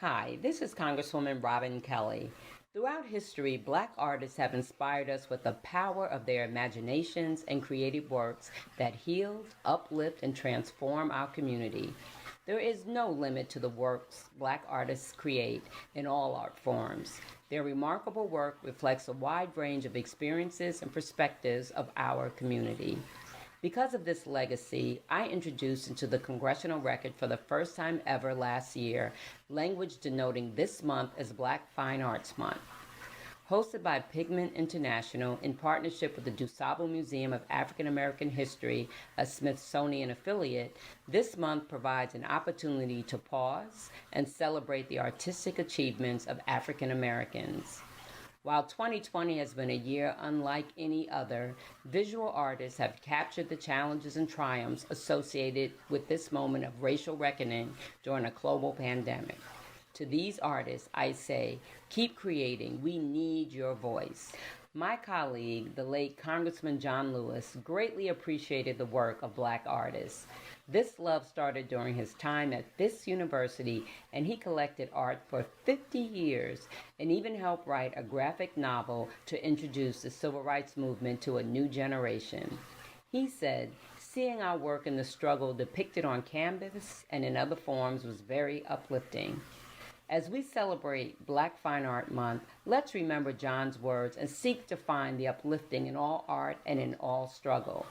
Hi, this is Congresswoman Robin Kelly. Throughout history, Black artists have inspired us with the power of their imaginations and creative works that heal, uplift, and transform our community. There is no limit to the works Black artists create in all art forms. Their remarkable work reflects a wide range of experiences and perspectives of our community. Because of this legacy, I introduced into the congressional record for the first time ever last year language denoting this month as Black Fine Arts Month. Hosted by Pigment International in partnership with the DuSable Museum of African American History, a Smithsonian affiliate, this month provides an opportunity to pause and celebrate the artistic achievements of African Americans. While 2020 has been a year unlike any other, visual artists have captured the challenges and triumphs associated with this moment of racial reckoning during a global pandemic. To these artists, I say, keep creating. We need your voice. My colleague, the late Congressman John Lewis, greatly appreciated the work of Black artists. This love started during his time at Fisk University, and he collected art for 50 years and even helped write a graphic novel to introduce the civil rights movement to a new generation. He said, seeing our work in the struggle depicted on canvas and in other forms was very uplifting. As we celebrate Black Fine Art Month, let's remember John's words and seek to find the uplifting in all art and in all struggle.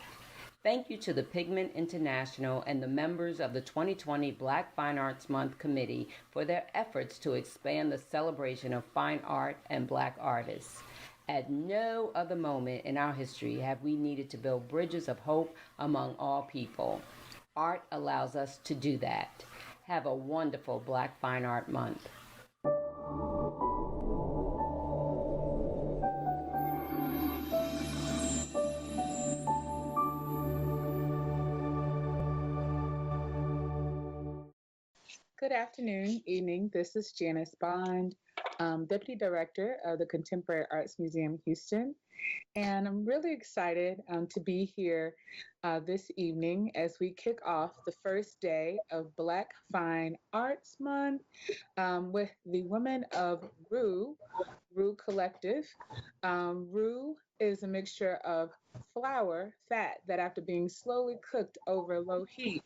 Thank you to the Pigment International and the members of the 2020 Black Fine Arts Month Committee for their efforts to expand the celebration of fine art and Black artists. At no other moment in our history have we needed to build bridges of hope among all people. Art allows us to do that. Have a wonderful Black Fine Art Month. Good afternoon, evening. This is Janice Bond, Deputy Director of the Contemporary Arts Museum Houston. And I'm really excited to be here this evening as we kick off the first day of Black Fine Arts Month with the women of Roux Collective. Roux is a mixture of flour, fat that after being slowly cooked over low heat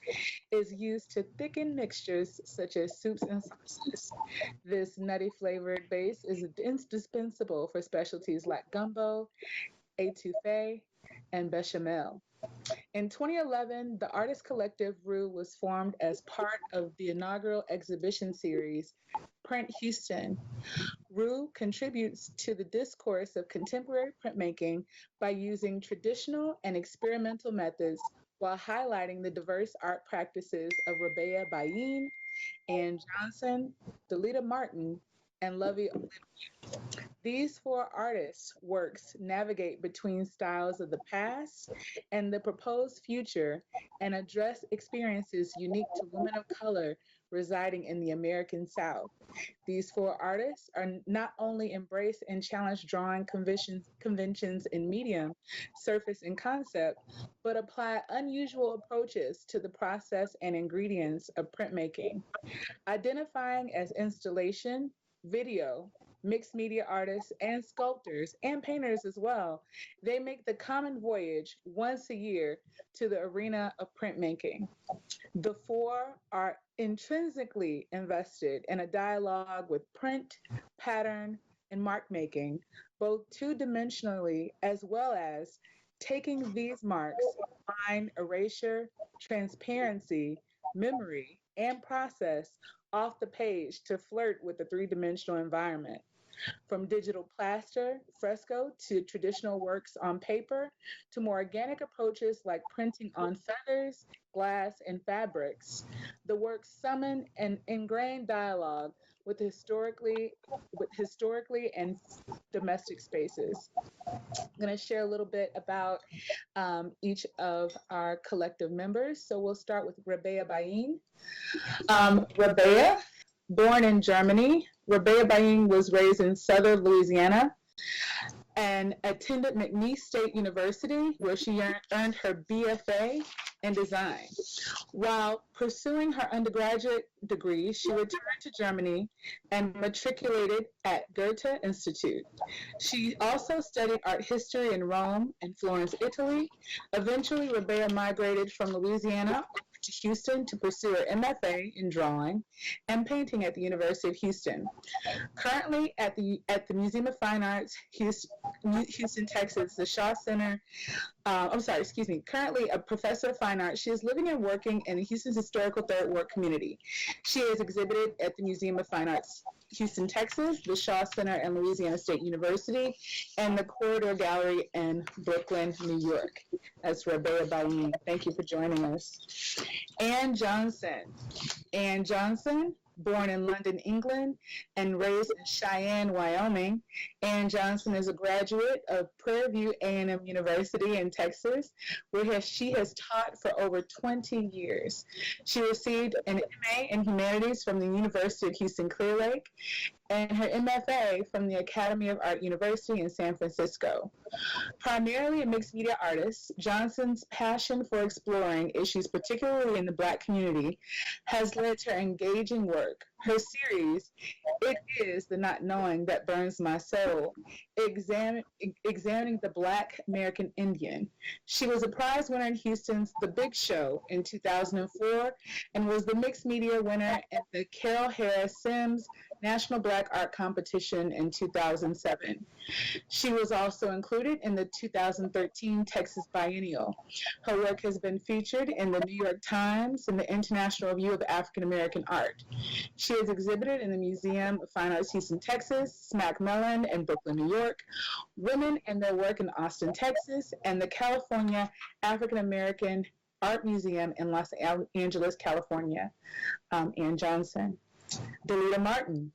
is used to thicken mixtures such as soups and sauces. This nutty flavored base is indispensable for specialties like gumbo, etouffee, and bechamel. In 2011, the artist collective Roux was formed as part of the inaugural exhibition series, Print Houston. Roux contributes to the discourse of contemporary printmaking by using traditional and experimental methods while highlighting the diverse art practices of Rabea Bayin, Ann Johnson, Delita Martin, and Lovey Olivia. These four artists' works navigate between styles of the past and the proposed future and address experiences unique to women of color residing in the American South. These four artists are not only embrace and challenge drawing conventions in medium, surface, and concept, but apply unusual approaches to the process and ingredients of printmaking. Identifying as installation, video, mixed media artists, and sculptors and painters as well, they make the common voyage once a year to the arena of printmaking. The four are intrinsically invested in a dialogue with print, pattern, and mark making, both two dimensionally as well as taking these marks, line, erasure, transparency, memory, and process off the page to flirt with the three-dimensional environment. From digital plaster, fresco, to traditional works on paper, to more organic approaches like printing on feathers, glass, and fabrics, the works summon an ingrained dialogue with historically and domestic spaces. I'm going to share a little bit about each of our collective members. So we'll start with Rabea Bayin. Rabea, born in Germany, Rabea Bayin was raised in southern Louisiana. and attended McNeese State University, where she earned her BFA in design. While pursuing her undergraduate degree, she returned to Germany and matriculated at Goethe Institute. She also studied art history in Rome and Florence, Italy. Eventually, Rabea migrated from Louisiana to Houston to pursue her MFA in drawing and painting at the University of Houston. Currently at the Museum of Fine Arts, Houston, Texas, the Shaw Center. Currently a professor of fine arts, she is living and working in Houston's historical Third Ward community. She has exhibited at the Museum of Fine Arts, Houston, Texas, the Shaw Center and Louisiana State University, and the Corridor Gallery in Brooklyn, New York. That's Rabea Bayin. Thank you for joining us. Ann Johnson. Ann Johnson, born in London, England, and raised in Cheyenne, Wyoming. Ann Johnson is a graduate of Prairie View A&M University in Texas, where she has taught for over 20 years. She received an MA in Humanities from the University of Houston Clear Lake and her MFA from the Academy of Art University in San Francisco. Primarily a mixed media artist, Johnson's passion for exploring issues, particularly in the Black community, has led to her engaging work. Her series, It Is the Not Knowing That Burns My Soul, examining the Black American Indian. She was a prize winner in Houston's The Big Show in 2004 and was the mixed media winner at the Carol Harris Sims National Black Art Competition in 2007. She was also included in the 2013 Texas Biennial. Her work has been featured in the New York Times and the International Review of African American Art. She has exhibited in the Museum of Fine Arts Houston, Texas, Smack Mellon in Brooklyn, New York, Women and Their Work in Austin, Texas, and the California African American Art Museum in Los Angeles, California. Ann Johnson. Delita Martin.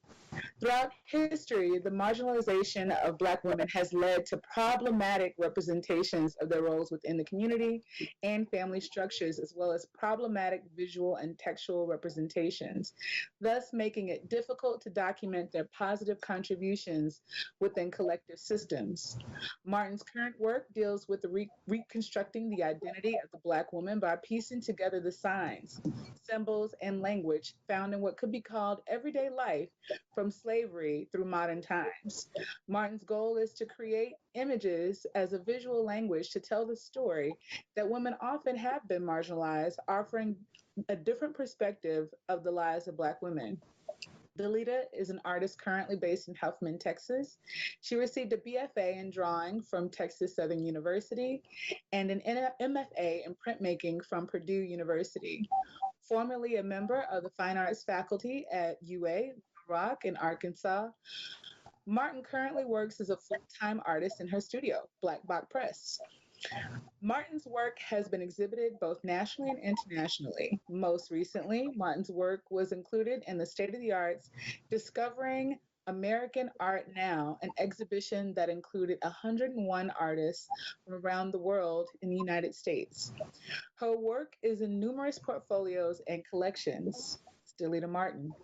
Throughout history, the marginalization of Black women has led to problematic representations of their roles within the community and family structures, as well as problematic visual and textual representations, thus making it difficult to document their positive contributions within collective systems. Martin's current work deals with reconstructing the identity of the Black woman by piecing together the signs, symbols, and language found in what could be called everyday life from slavery through modern times. Martin's goal is to create images as a visual language to tell the story that women often have been marginalized, offering a different perspective of the lives of Black women. Delita is an artist currently based in Huffman, Texas. She received a BFA in drawing from Texas Southern University and an MFA in printmaking from Purdue University. Formerly a member of the Fine Arts faculty at UA Rock in Arkansas, Martin currently works as a full-time artist in her studio, Black Box Press. Martin's work has been exhibited both nationally and internationally. Most recently, Martin's work was included in the State of the Arts Discovering American Art Now, an exhibition that included 101 artists from around the world in the United States. Her work is in numerous portfolios and collections. Delita Martin.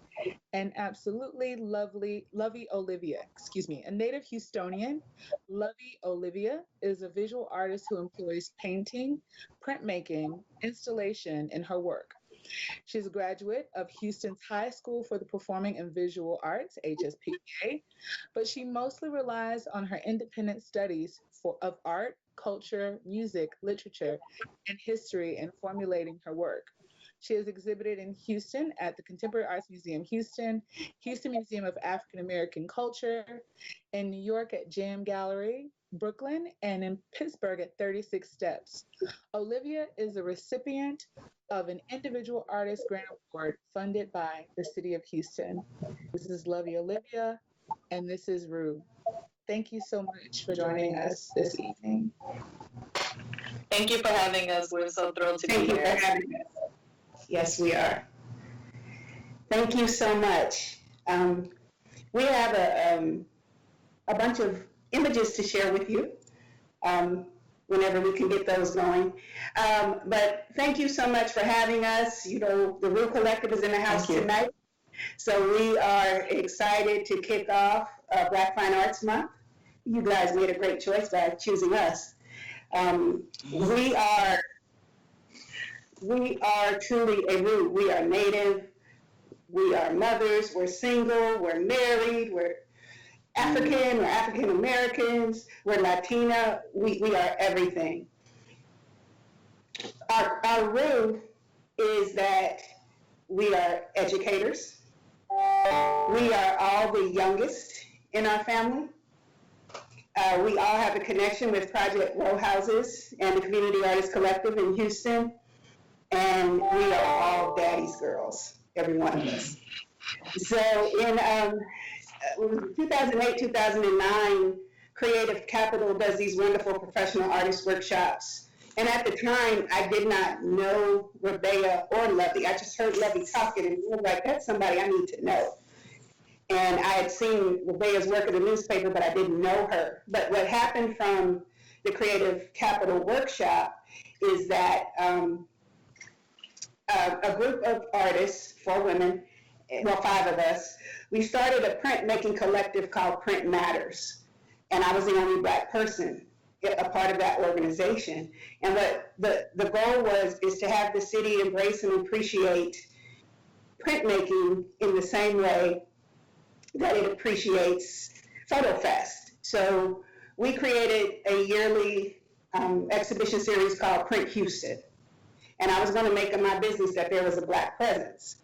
And absolutely Lovey Olivia, a native Houstonian. Lovey Olivia is a visual artist who employs painting, printmaking, installation in her work. She's a graduate of Houston's High School for the Performing and Visual Arts, HSPA, but she mostly relies on her independent studies of art, culture, music, literature, and history in formulating her work. She has exhibited in Houston at the Contemporary Arts Museum Houston, Houston Museum of African American Culture, in New York at Jam Gallery, Brooklyn, and in Pittsburgh at 36 Steps. Olivia is a recipient of an Individual Artist Grant Award funded by the City of Houston. This is Lovey Olivia, and this is Roux. Thank you so much for joining us this evening. Thank you for having us. We're so thrilled to be here. Thank you for having us. Yes, we are. Thank you so much. We have a bunch of images to share with you whenever we can get those going. But thank you so much for having us. You know, the Roux Collective is in the house tonight. So we are excited to kick off Black Fine Arts Month you guys made a great choice by choosing us. We are truly a Roux. We are Native. We are mothers. We're single. We're married. We're African. We're African Americans. We're Latina. We are everything. Our Roux is that we are educators. We are all the youngest in our family. We all have a connection with Project Row Houses and the Community Artists Collective in Houston. And we are all daddy's girls, every one of us. So in 2008, 2009, Creative Capital does these wonderful professional artist workshops. And at the time, I did not know Rabea or Lovey. I just heard Lovey talking and I was like, that's somebody I need to know. And I had seen Rabea's work in the newspaper, but I didn't know her. But what happened from the Creative Capital workshop is that a group of artists, 4 women, well, 5 of us, we started a printmaking collective called Print Matters. And I was the only Black person a part of that organization. And what the goal is to have the city embrace and appreciate printmaking in the same way that it appreciates Photo Fest. So we created a yearly exhibition series called Print Houston. And I was going to make it my business that there was a Black presence.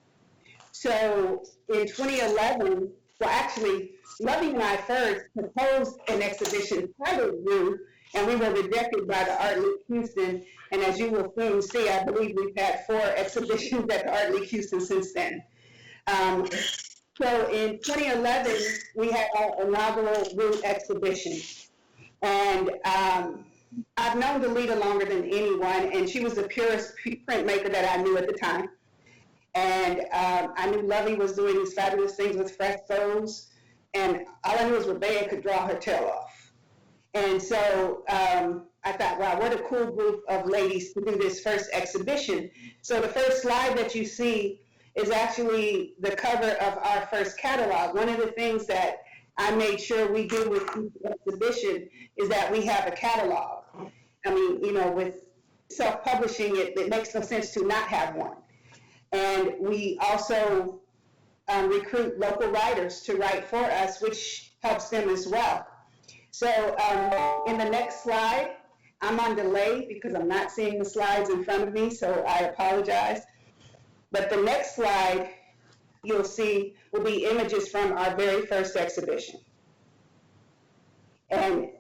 So in 2011, well, actually, Lovey and I first proposed an exhibition titled Roux, and we were rejected by the Art League Houston. And as you will soon see, I believe we've had 4 exhibitions at the Art League Houston since then. So in 2011, we had our inaugural Roux exhibition. And I've known Delita longer than anyone, and she was the purest printmaker that I knew at the time. And I knew Lovey was doing these fabulous things with fresh photos, and all I knew was Rabea could draw her tail off. And so I thought, wow, what a cool group of ladies to do this first exhibition. So the first slide that you see is actually the cover of our first catalog. One of the things that I made sure we do with each exhibition is that we have a catalog. I mean, you know, with self-publishing, it makes no sense to not have one. And we also recruit local writers to write for us, which helps them as well. So in the next slide, I'm on delay because I'm not seeing the slides in front of me, so I apologize. But the next slide you'll see will be images from our very first exhibition. And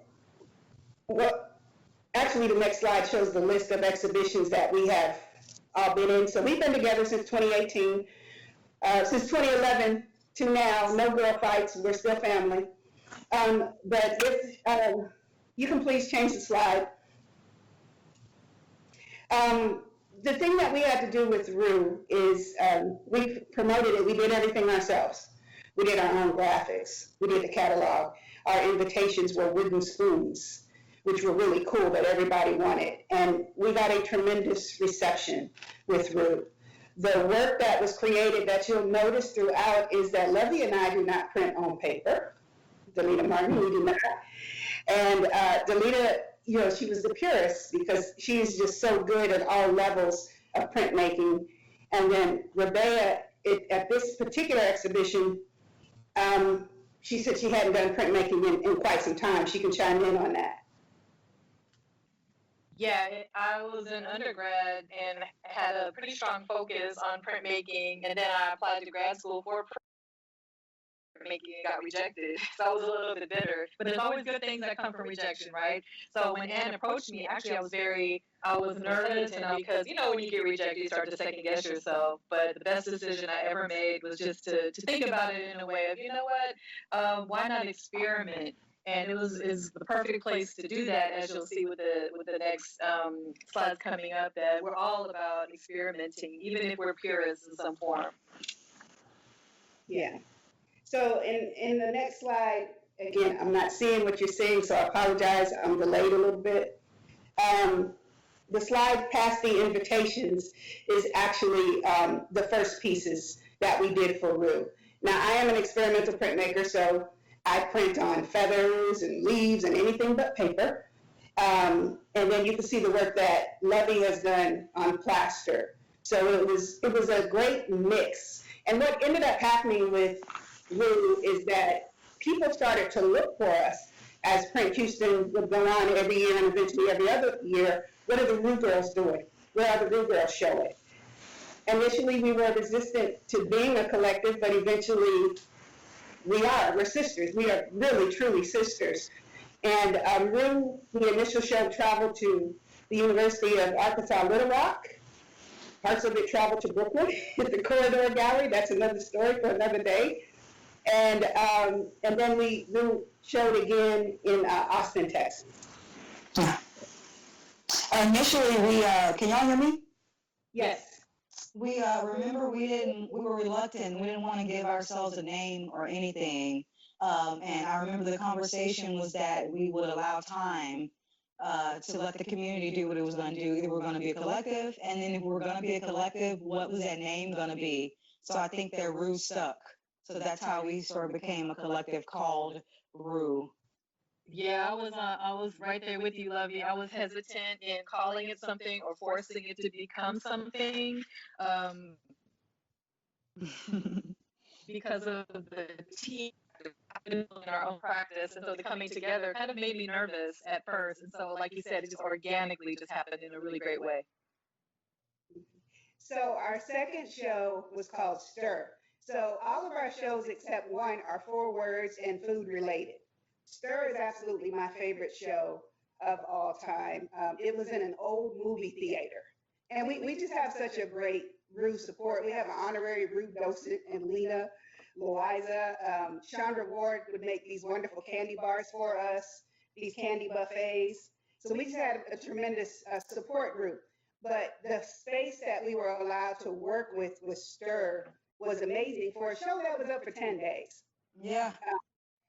actually the next slide shows the list of exhibitions that we have all been in. So we've been together since 2018, since 2011 to now. No girl fights, we're still family. But if you can please change the slide. The thing that we had to do with Roux is we promoted it, we did everything ourselves. We did our own graphics, we did the catalog. Our invitations were wooden spoons, which were really cool that everybody wanted. And we got a tremendous reception with Roux. The work that was created that you'll notice throughout is that Lovey and I do not print on paper. Delita Martin, we do not. And Delita, you know, she was the purist because she's just so good at all levels of printmaking. And then Rabea, at this particular exhibition, she said she hadn't done printmaking in quite some time. She can chime in on that. Yeah, I was an undergrad and had a pretty strong focus on printmaking, and then I applied to grad school for printmaking and got rejected. So I was a little bit bitter. But there's always good things that come from rejection, right? So when Anne approached me, actually I was nervous, and because, you know, when you get rejected, you start to second guess yourself. But the best decision I ever made was just to think about it in a way of, you know what, why not experiment? And is the perfect place to do that, as you'll see with the next slides coming up, that we're all about experimenting, even if we're purists in some form. Yeah. So in the next slide, again, I'm not seeing what you're seeing, so I apologize. I'm delayed a little bit. The slide past the invitations is actually the first pieces that we did for Roux. Now, I am an experimental printmaker, so I print on feathers and leaves and anything but paper. And then you can see the work that Lovey has done on plaster. So it was a great mix. And what ended up happening with Roux is that people started to look for us as Print Houston would go on every year and eventually every other year. What are the Roux girls doing? Where are the Roux girls showing? Initially, we were resistant to being a collective, but eventually we are. We're sisters. We are really, truly sisters. And Roux, the initial show traveled to the University of Arkansas Little Rock. Parts of it traveled to Brooklyn at the Corridor Gallery. That's another story for another day. And then we showed again in Austin, Texas. Initially, can y'all hear me? Yes. We remember we were reluctant. We didn't want to give ourselves a name or anything. And I remember the conversation was that we would allow time to let the community do what it was going to do. Either we're going to be a collective, and then if we're going to be a collective, what was that name going to be? So I think that Roux stuck. So that's how we sort of became a collective called Roux. Yeah, I was right there with you, Lovey. I was hesitant in calling it something or forcing it to become something, because of the team in our own practice, and so the coming together kind of made me nervous at first. And so, like you said, it just organically just happened in a really great way. So our second show was called Stir. So all of our shows except one are 4 words and food related. Stir is absolutely my favorite show of all time. It was in an old movie theater. And we just have such a great Roux support. We have an honorary Roux docent in Lena Loiza. Chandra Ward would make these wonderful candy bars for us, these candy buffets. So we just had a tremendous support group. But the space that we were allowed to work with Stir was amazing for a show that was up for 10 days. Yeah.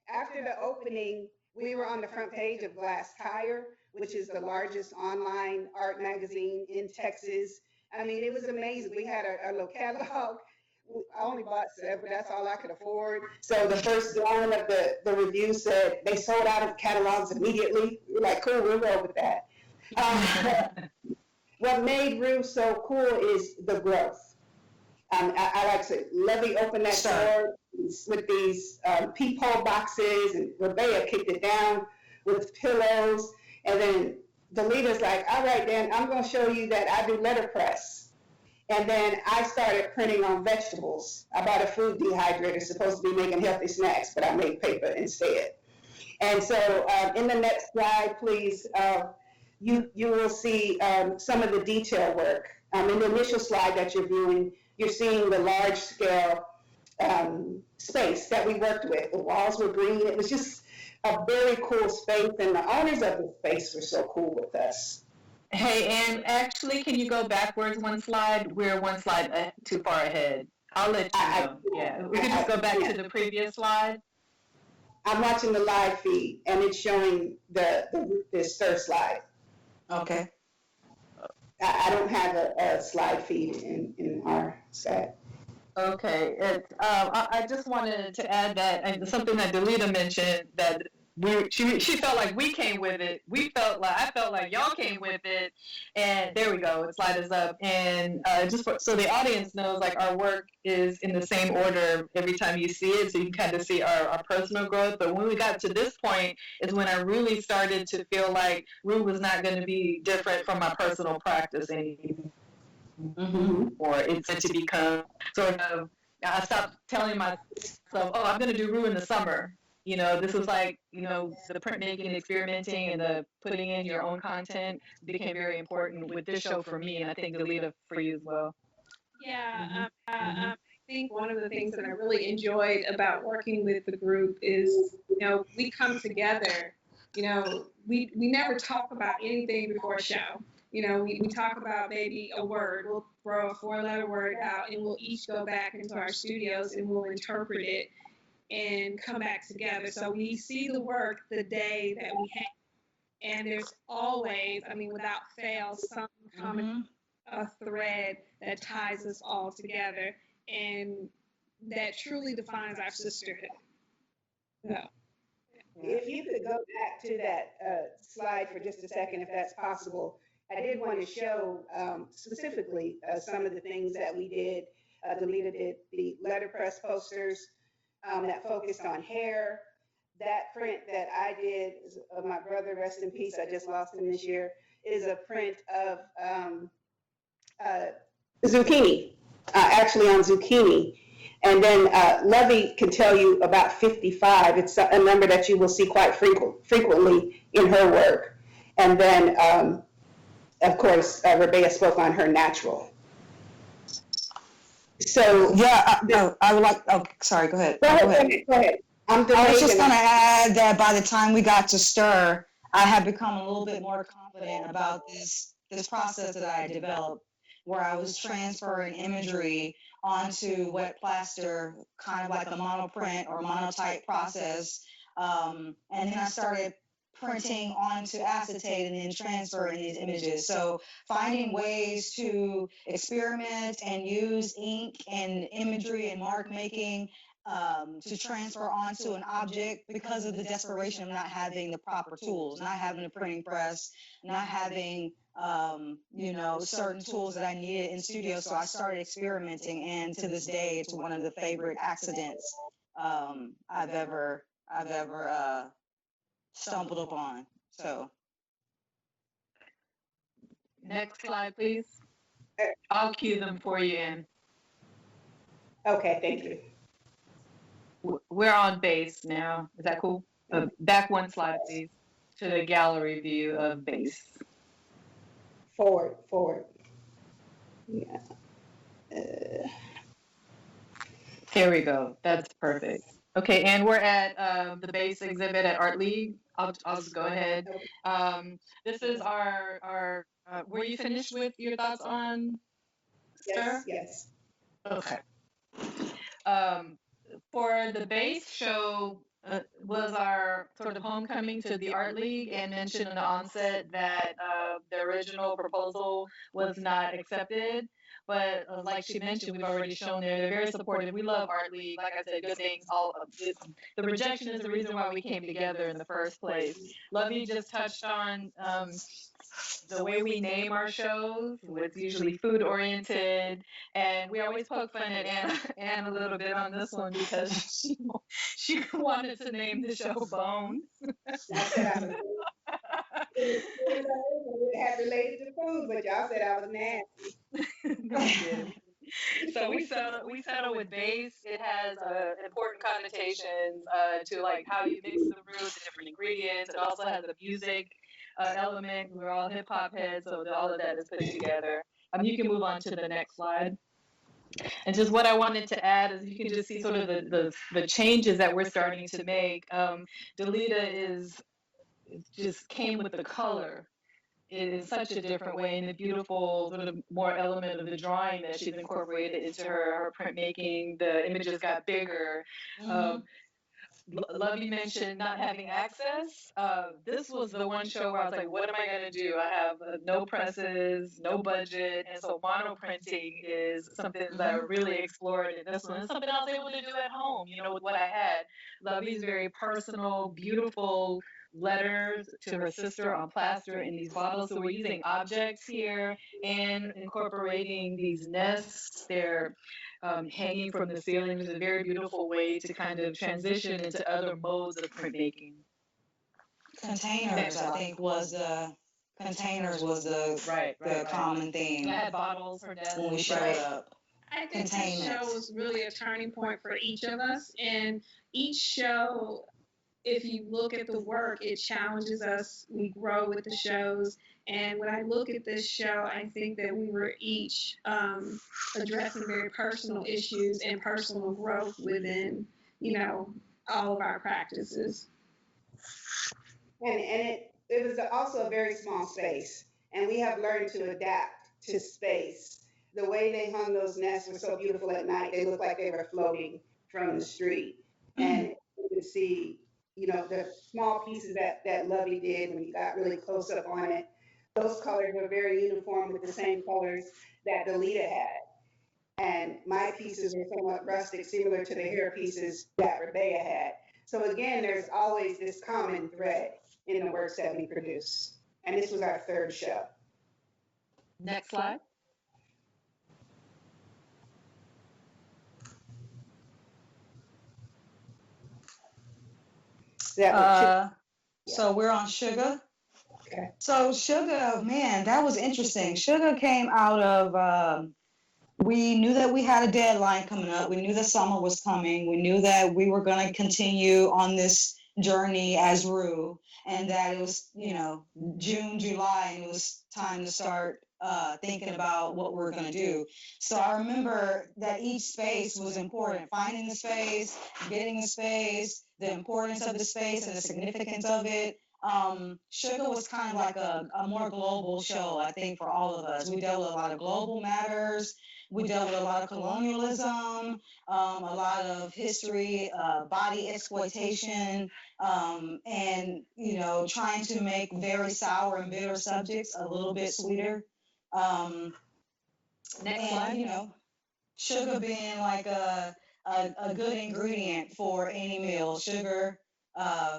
After the opening, we were on the front page of Glass Tire, which is the largest online art magazine in Texas. I mean, it was amazing. We had a little catalog. I only bought 7, but that's all I could afford. So the first line of the review said, they sold out of catalogs immediately. We were like, cool, we'll go with that. What made Roux so cool is the growth. I like to Lovey opened that door with these peephole boxes, and Rebecca kicked it down with pillows. And then Delita's like, all right, then I'm going to show you that I do letterpress. And then I started printing on vegetables. I bought a food dehydrator, supposed to be making healthy snacks, but I made paper instead. And so in the next slide, please, you will see some of the detail work. In the initial slide that you're viewing, you're seeing the large scale space that we worked with. The walls were green. It was just a very cool space, and the owners of the space were so cool with us. Hey, and actually, can you go backwards one slide? We're one slide too far ahead. I'll let you know. Yeah, we can just go back to the previous slide. I'm watching the live feed, and it's showing the Stir slide. Okay. I don't have a slide feed in our set. Okay, I just wanted to add that, and something that Delita mentioned, that she felt like we came with it. I felt like y'all came with it, and there we go. Slide is up, and so the audience knows, like, our work is in the same order every time you see it, so you can kind of see our personal growth. But when we got to this point is when I really started to feel like Roux was not going to be different from my personal practice anymore. Or it's to become sort of, I stopped telling myself, oh, I'm going to do Roux in the summer. This was like, the printmaking, experimenting, and the putting in your own content became very important with this show for me, and I think Delita for you as well. Yeah, I think one of the things that I really enjoyed about working with the group is, we come together. We never talk about anything before a show. We talk about maybe a word. We'll throw a 4-letter word out, and we'll each go back into our studios and we'll interpret it and come back together. So we see the work the day that we hang. And there's always, without fail, some common thread that ties us all together, and that truly defines our sisterhood. So. If you could go back to that slide for just a second, if that's possible, I did want to show specifically some of the things that we did. Delita did the letterpress posters that focused on hair. That print that I did, my brother, rest in peace, I just lost him this year, is a print of uh, zucchini, actually on zucchini. And then Lovey can tell you about 55. It's a number that you will see quite frequently in her work. And then, of course, Rebecca spoke on her natural. So yeah, I would like. Oh, sorry. Go ahead. Go ahead. I was just going to add that by the time we got to stir, I had become a little bit more confident about this process that I had developed, where I was transferring imagery onto wet plaster, kind of like a monoprint or monotype process. And then I started printing onto acetate and then transferring these images. So finding ways to experiment and use ink and imagery and mark making to transfer onto an object because of the desperation of not having the proper tools, not having a printing press, not having certain tools that I needed in studio. So I started experimenting, and to this day, it's one of the favorite accidents I've ever stumbled upon. So Next slide, please. I'll cue them for you in. Okay, thank you. We're on base now. Is that cool? Back one slide, please, to the gallery view of base. Forward. Yeah. Here we go. That's perfect. Okay, and we're at the base exhibit at Art League. I'll just go ahead. This is our were you finished with your thoughts on Stir? Yes. Okay. For the base show was our sort of homecoming to the Art League, and mentioned in the onset that the original proposal was not accepted. But like she mentioned, we've already shown they're very supportive. We love Art League. Like I said, good things. The rejection is the reason why we came together in the first place. Lovey just touched on the way we name our shows. It's usually food oriented, and we always poke fun at Anne a little bit on this one because she wanted to name the show Bone. It had related to food, but y'all said I was nasty. So we settle with base. It has important connotations to like how you mix the roux, the different ingredients. It also has a music element. We're all hip hop heads, so all of that is put together. You can move on to the next slide. And just what I wanted to add is you can just see sort of the changes that we're starting to make. Delita just came with the color in such a different way, and the beautiful sort of more element of the drawing that she's incorporated into her printmaking. The images got bigger. Lovey mentioned not having access. This was the one show where I was like, what am I going to do? I have no presses, no budget. And so mono printing is something that I really explored in this one. It's something I was able to do at home, with what I had. Lovey's very personal, beautiful letters to her sister on plaster in these bottles. So we're using objects here and incorporating these nests. They're hanging from the ceiling is a very beautiful way to kind of transition into other modes of printmaking. Containers, I think, was the common theme. I had bottles for desks when we showed up. I think this show was really a turning point for each of us, and each show, if you look at the work, it challenges us. We grow with the shows. And when I look at this show, I think that we were each addressing very personal issues and personal growth within, all of our practices. And it was also a very small space. And we have learned to adapt to space. The way they hung those nests were so beautiful at night. They looked like they were floating from the street. And you could see the small pieces that Lovey did when you got really close up on it, those colors were very uniform with the same colors that Delita had. And my pieces were somewhat rustic, similar to the hair pieces that Rebecca had. So again, there's always this common thread in the works that we produce. And this was our third show. Next slide. So we're on Sugar. Okay. So Sugar, man, that was interesting. Sugar came out of, we knew that we had a deadline coming up. We knew that summer was coming. We knew that we were going to continue on this journey as Roux, and that it was, June, July, and it was time to start thinking about what we're going to do. So I remember that each space was important. Finding the space, getting the space, the importance of the space and the significance of it. Sugar was kind of like a more global show, I think, for all of us. We dealt with a lot of global matters. We dealt with a lot of colonialism, a lot of history, body exploitation, and, trying to make very sour and bitter subjects a little bit sweeter. Next slide. Sugar being like a good ingredient for any meal. Sugar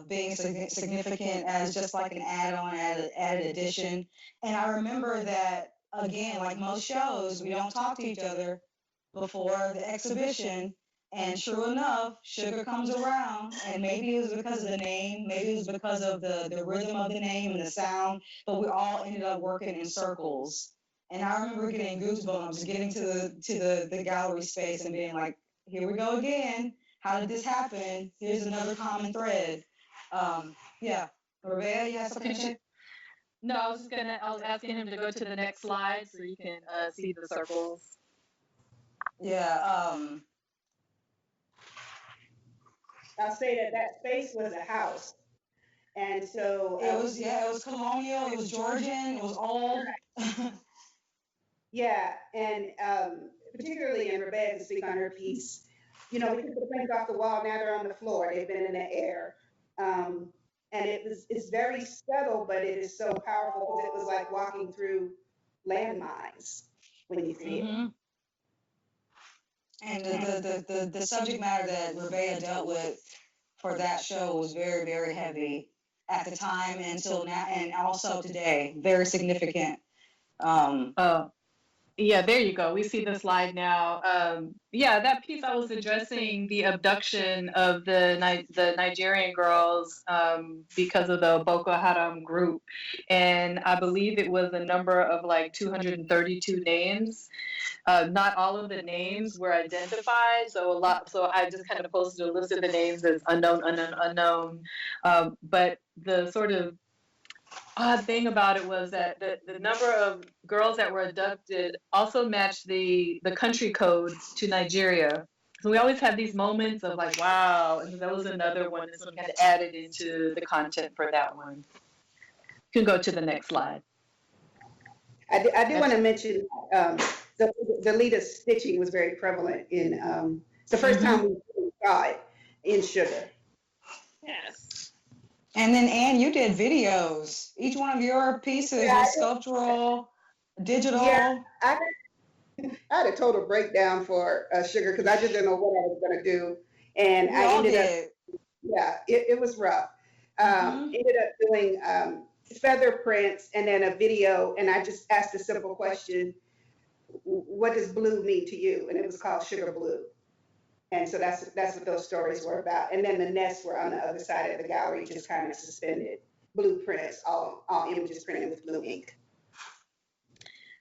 being significant as just like an add-on, added addition. And I remember that, again, like most shows, we don't talk to each other before the exhibition. And true enough, Sugar comes around, and maybe it was because of the name, maybe it was because of the rhythm of the name and the sound, but we all ended up working in circles. And I remember getting goosebumps, getting to the gallery space and being like, here we go again. How did this happen? Here's another common thread. Yeah. Rebecca, you have something to say? No, I was asking him to go to the next slide so you can see the circles. Yeah. I'll say that space was a house. And so it was colonial, it was Georgian, it was old. Yeah, and particularly in Rebecca to speak on her piece, we took the prints off the wall. Now they're on the floor. They've been in the air, and it's very subtle, but it is so powerful because it was like walking through landmines when you see it. And the subject matter that Rebecca dealt with for that show was very, very heavy at the time until now, and also today, very significant. Yeah, there you go. We see the slide now. Yeah, that piece I was addressing the abduction of the Nigerian girls because of the Boko Haram group, and I believe it was a number of like 232 names. Not all of the names were identified, so I just kind of posted a list of the names as unknown, unknown, unknown. But the sort of odd thing about it was that the number of girls that were abducted also matched the country codes to Nigeria. So we always have these moments of like, wow, and that was another one that's kind of added into the content for that one. You can go to the next slide. I do want to mention the Lita's stitching was very prevalent in it's the first time we saw it in Sugar. Yes. And then, Anne, you did videos. Each one of your pieces was sculptural, digital. Yeah, I had a total breakdown for Sugar because I just didn't know what I was going to do. And I ended up, it was rough. Ended up doing feather prints and then a video. And I just asked a simple question, what does blue mean to you? And it was called Sugar Blue. And so that's what those stories were about. And then the nests were on the other side of the gallery, just kind of suspended. Blueprints, all images printed with blue ink.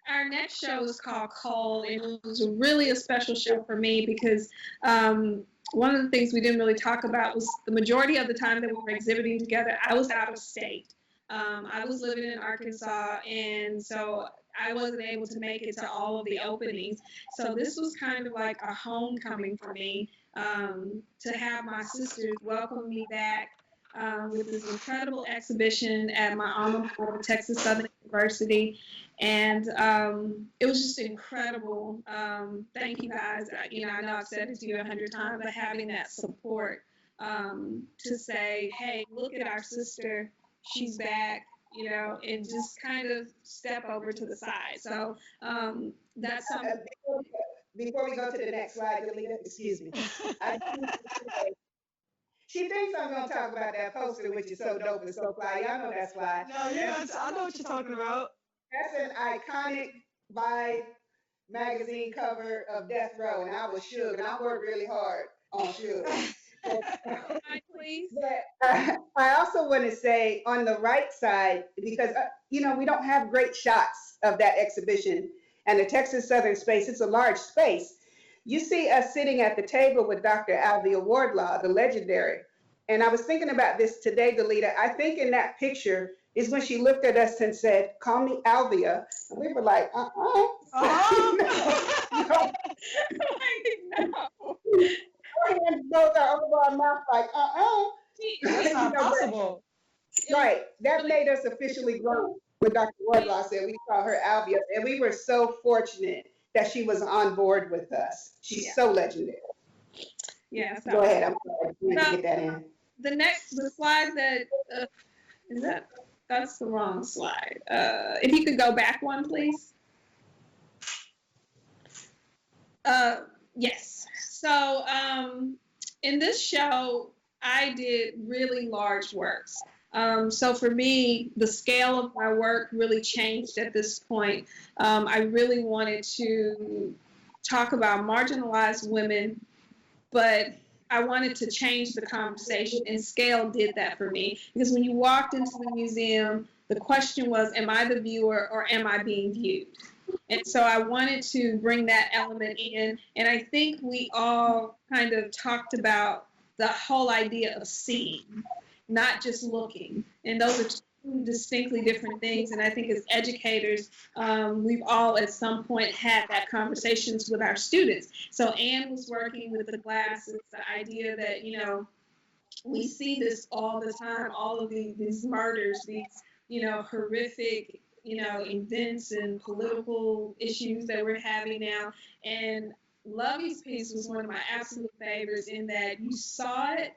Our next show is called Coal. It was really a special show for me because one of the things we didn't really talk about was the majority of the time that we were exhibiting together, I was out of state. I was living in Arkansas, and so I wasn't able to make it to all of the openings. So this was kind of like a homecoming for me to have my sisters welcome me back with this incredible exhibition at my alma mater, Texas Southern University. And it was just incredible. Thank you guys. I know I've said it to you 100 times, but having that support to say, hey, look at our sister, she's back, and just kind of step over to the side. So that's something. Before we go to the next slide, Delita, excuse me. She thinks I'm gonna talk about that poster, which is so dope and so fly. Y'all know that's fly. No, yeah, I know what you're talking about. That's an iconic Vibe magazine cover of Death Row, and I was shook, and I worked really hard on shook. Slide, please. But I also want to say on the right side, because we don't have great shots of that exhibition and the Texas Southern Space. It's a large space. You see us sitting at the table with Dr. Alvia Wardlaw, the legendary. And I was thinking about this today, Delita. I think in that picture is when she looked at us and said, "Call me Alvia," and we were like, Uh-huh. No. and both are over our mouth like, That's not but possible. right. That made us officially grown. What Dr. Wardlaw said, we call her Alvia, and we were so fortunate that she was on board with us. She's so legendary. Yeah. Go ahead. I'm sorry. I wanted to get that in. The slide that is that's the wrong slide. If you could go back one, please. Yes. So in this show, I did really large works. So for me, the scale of my work really changed at this point. I really wanted to talk about marginalized women, but I wanted to change the conversation, and scale did that for me. Because when you walked into the museum, the question was, am I the viewer or am I being viewed? And so I wanted to bring that element in. And I think we all kind of talked about the whole idea of seeing, not just looking. And those are two distinctly different things. And I think as educators, we've all at some point had that conversations with our students. So Anne was working with the glasses, the idea that, we see this all the time, all of these murders, these, horrific, events and political issues that we're having now. And Lovey's piece was one of my absolute favorites in that you saw it,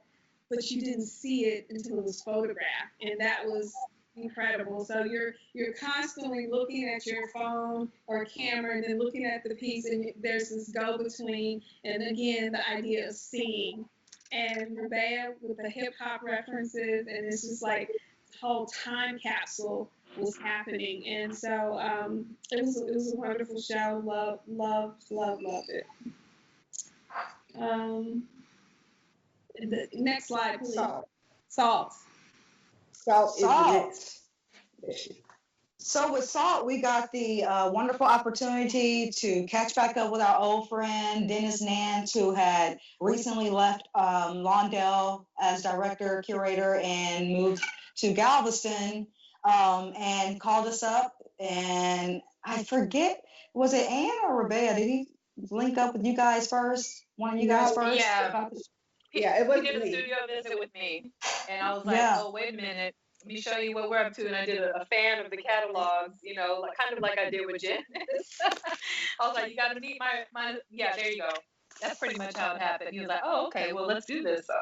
but you didn't see it until it was photographed, and that was incredible. So you're constantly looking at your phone or camera and then looking at the piece, and there's this go between, and again the idea of seeing. And Rebea with the hip hop references, and it's just like this whole time capsule was happening, and so it was a wonderful show. Loved it. The next slide, please. Salt. Salt. Salt is the Salt. next issue. So with Salt, we got the wonderful opportunity to catch back up with our old friend Dennis Nance, who had recently left Lawndale as director, curator, and moved to Galveston, and called us up. And I forget, was it Anne or Rebecca? Did he link up with you guys first? One of you guys first? Yeah. Yeah, it was He did a me. studio visit with me, and I was like, Yeah. "Oh, wait a minute, let me show you what we're up to." And I did a fan of the catalogs, like kind of like I did with Janice. I was like, "You got to meet my yeah, there you go." That's pretty much how it happened. He was like, "Oh, okay, well, let's do this." So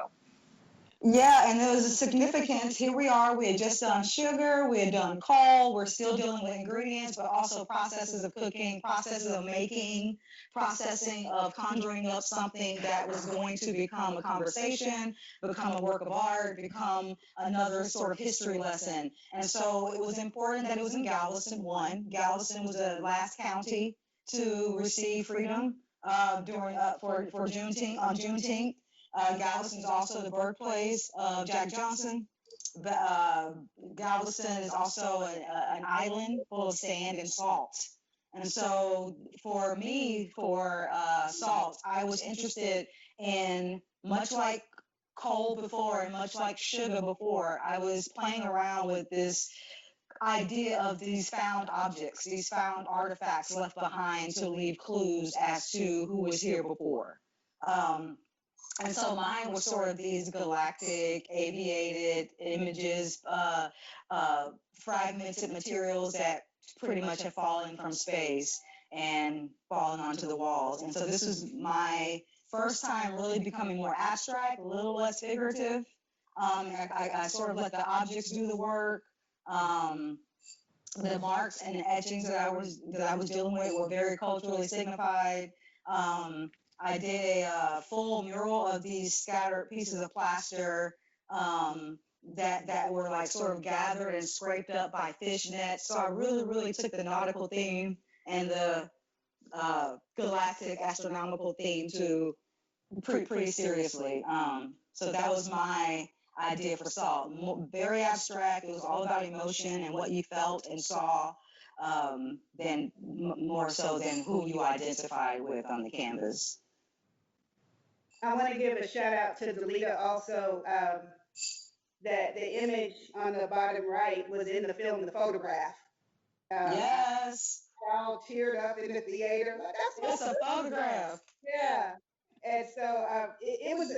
Yeah, and there was a significance. Here we are. We had just done sugar. We had done coal. We're still dealing with ingredients, but also processes of cooking, processes of making, processing of conjuring up something that was going to become a conversation, become a work of art, become another sort of history lesson. And so it was important that it was in Galveston. One, Galveston was the last county to receive freedom for Juneteenth on Juneteenth. Galveston is also the birthplace of Jack Johnson. Galveston is also an island full of sand and salt. And so for me, for salt, I was interested in, much like coal before and much like sugar before, I was playing around with this idea of these found objects, these found artifacts left behind to leave clues as to who was here before. And so mine was sort of these galactic, aviated images, fragmented materials that pretty much have fallen from space and fallen onto the walls. And so this was my first time really becoming more abstract, a little less figurative. I sort of let the objects do the work. The marks and the etchings that I was dealing with were very culturally signified. I did a full mural of these scattered pieces of plaster that were like sort of gathered and scraped up by fish nets. So I really took the nautical theme and the galactic astronomical theme to pretty seriously. So that was my idea for Salt. Very abstract. It was all about emotion and what you felt and saw, than more so than who you identified with on the canvas. I want to give a shout out to Delita also. That the image on the bottom right was in the film, The Photograph. Yes. All teared up in the theater. Like, It's a photograph. Yeah. And so it was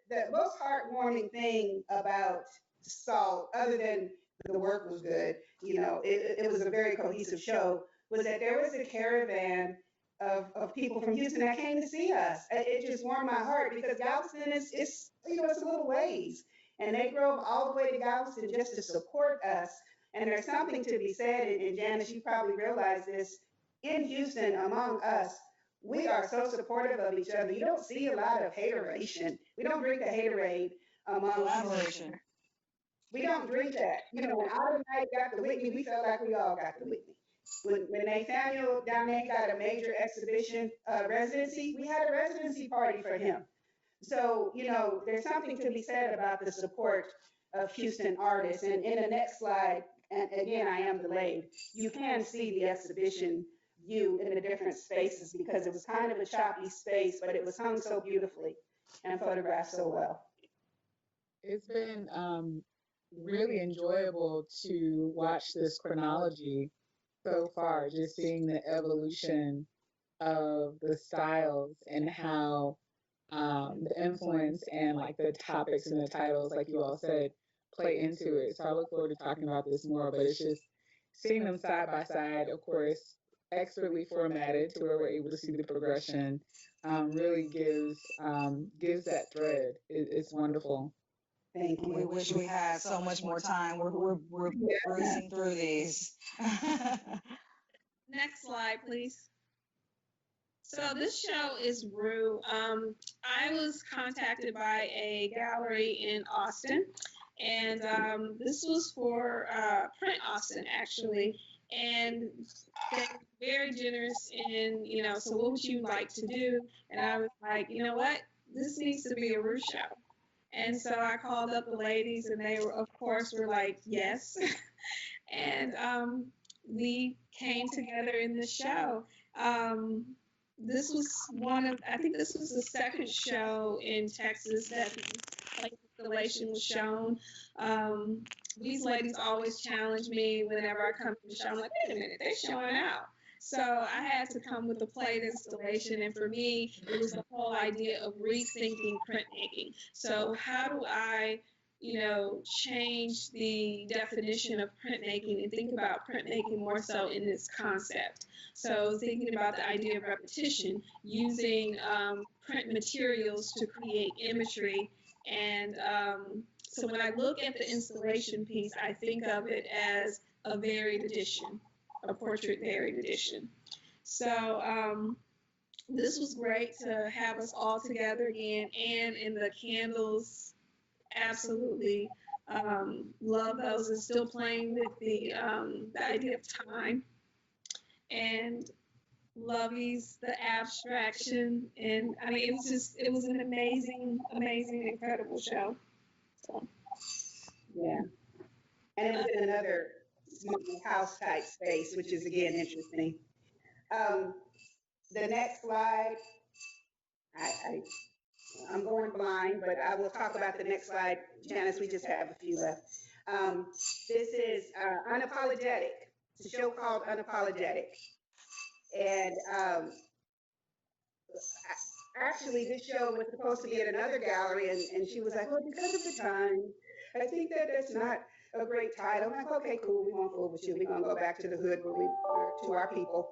the most heartwarming thing about Salt, other than the work was good, it was a very cohesive show, was that there was a caravan of people from Houston that came to see us. It just warmed my heart because Galveston is, it's a little ways. And they drove all the way to Galveston just to support us. And there's something to be said, and Janice, you probably realize this, in Houston, among us, we are so supportive of each other. You don't see a lot of hateration. We don't drink the haterade among Collaboration. We don't drink that. When Autumn Night got the Whitney, we felt like we all got the Whitney. When Nathaniel Downing got a major exhibition residency, we had a residency party for him. So, there's something to be said about the support of Houston artists. And in the next slide, and again, I am delayed, you can see the exhibition view in the different spaces because it was kind of a choppy space, but it was hung so beautifully and photographed so well. It's been really enjoyable to watch this chronology so far, just seeing the evolution of the styles and how the influence and like the topics and the titles, like you all said, play into it. So I look forward to talking about this more, but it's just seeing them side by side, of course, expertly formatted to where we're able to see the progression, really gives that thread. It's wonderful. Thank you. We wish we had so much more time. We're breezing through these. Next slide, please. So this show is Roux. I was contacted by a gallery in Austin, and this was for Print Austin, actually. And they're very generous in, so what would you like to do? And I was like, you know what? This needs to be a Roux show. And so I called up the ladies, and they were, of course, were like, yes. And we came together in the show. This was I think this was the second show in Texas that the installation was shown. These ladies always challenge me whenever I come to the show. I'm like, wait a minute, they're showing out. So I had to come with a plate installation, and for me, it was the whole idea of rethinking printmaking. So how do I, change the definition of printmaking and think about printmaking more so in this concept? So thinking about the idea of repetition, using print materials to create imagery. And so when I look at the installation piece, I think of it as a varied edition, a portrait varied edition. So this was great to have us all together again, and in the candles, absolutely love those, and still playing with the idea of time. And Lovey's the abstraction, and I mean, it was an amazing, incredible show. So. Yeah. And it was in another small house type space, which is again interesting. The next slide, I'm going blind, but I will talk about the next slide. Janice, we just have a few left. This is Unapologetic. It's a show called Unapologetic. And actually, this show was supposed to be at another gallery, and she was like, well, because of the time, I think that's not a great title. I'm like, okay, cool, we won't fool with you. We're going to go back to the hood to our people.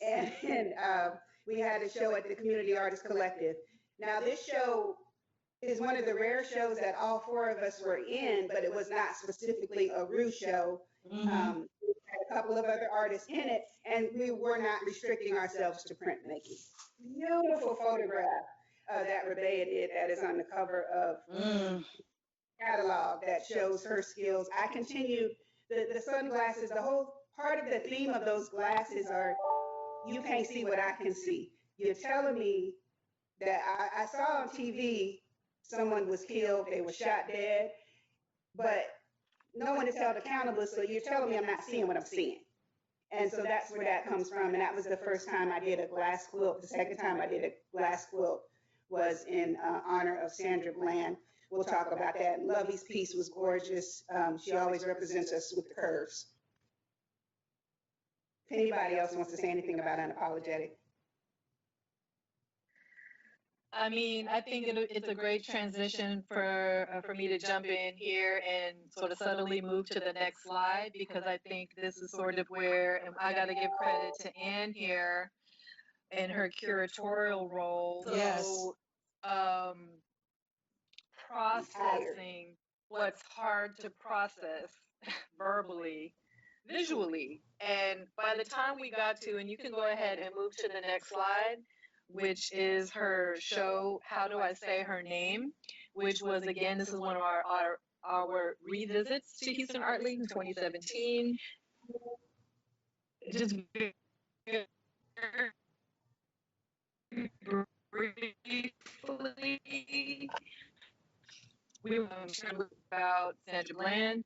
And we had a show at the Community Artist Collective. Now, this show is one of the rare shows that all four of us were in, but it was not specifically a Roux show. We had a couple of other artists in it, and we were not restricting ourselves to printmaking. beautiful photograph that Rebecca did that is on the cover of catalog that shows her skills. I continued the sunglasses, the whole part of the theme of those glasses are you can't see what I can see. You're telling me that I saw on TV someone was killed, they were shot dead, but no one is held accountable. So you're telling me I'm not seeing what I'm seeing. And so that's where that comes from. And that was the first time I did a glass quilt. The second time I did a glass quilt was in honor of Sandra Bland. We'll talk about that. And Lovey's piece was gorgeous. She always represents us with the curves. If anybody else wants to say anything about unapologetic. I mean, I think it's a great transition for me to jump in here and sort of subtly move to the next slide, because I think this is sort of where, and I got to give credit to Anne here in her curatorial role. Yes. So, processing what's hard to process verbally, visually. And by the time we got to, and you can go ahead and move to the next slide, which is her show, How Do I Say Her Name, which was, again, this is one of our revisits to Houston Art League in 2017. Just briefly, we were about Sandra Bland,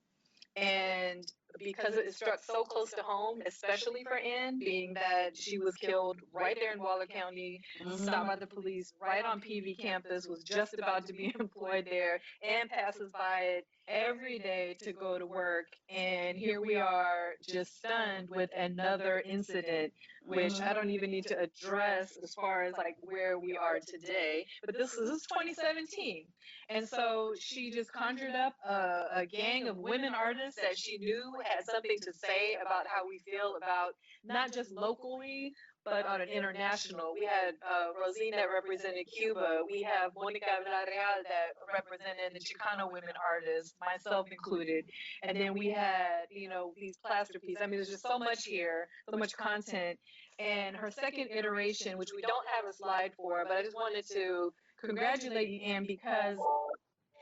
and because it struck so close to home, especially for Anne, being that she was killed right there in Waller County, stopped by the police right on PV campus, was just about to be employed there, and passes by it every day to go to work. And here we are just stunned with another incident, which I don't even need to address as far as like where we are today. But this is 2017. And so she just conjured up a gang of women artists that she knew had something to say about how we feel about not just locally, but on an international. We had Rosine that represented Cuba. We have Monica Villarreal that represented the Chicano women artists, myself included. And then we had, you know, these plaster pieces. I mean, there's just so much here, so much content. And her second iteration, which we don't have a slide for, but I just wanted to congratulate you, Anne, because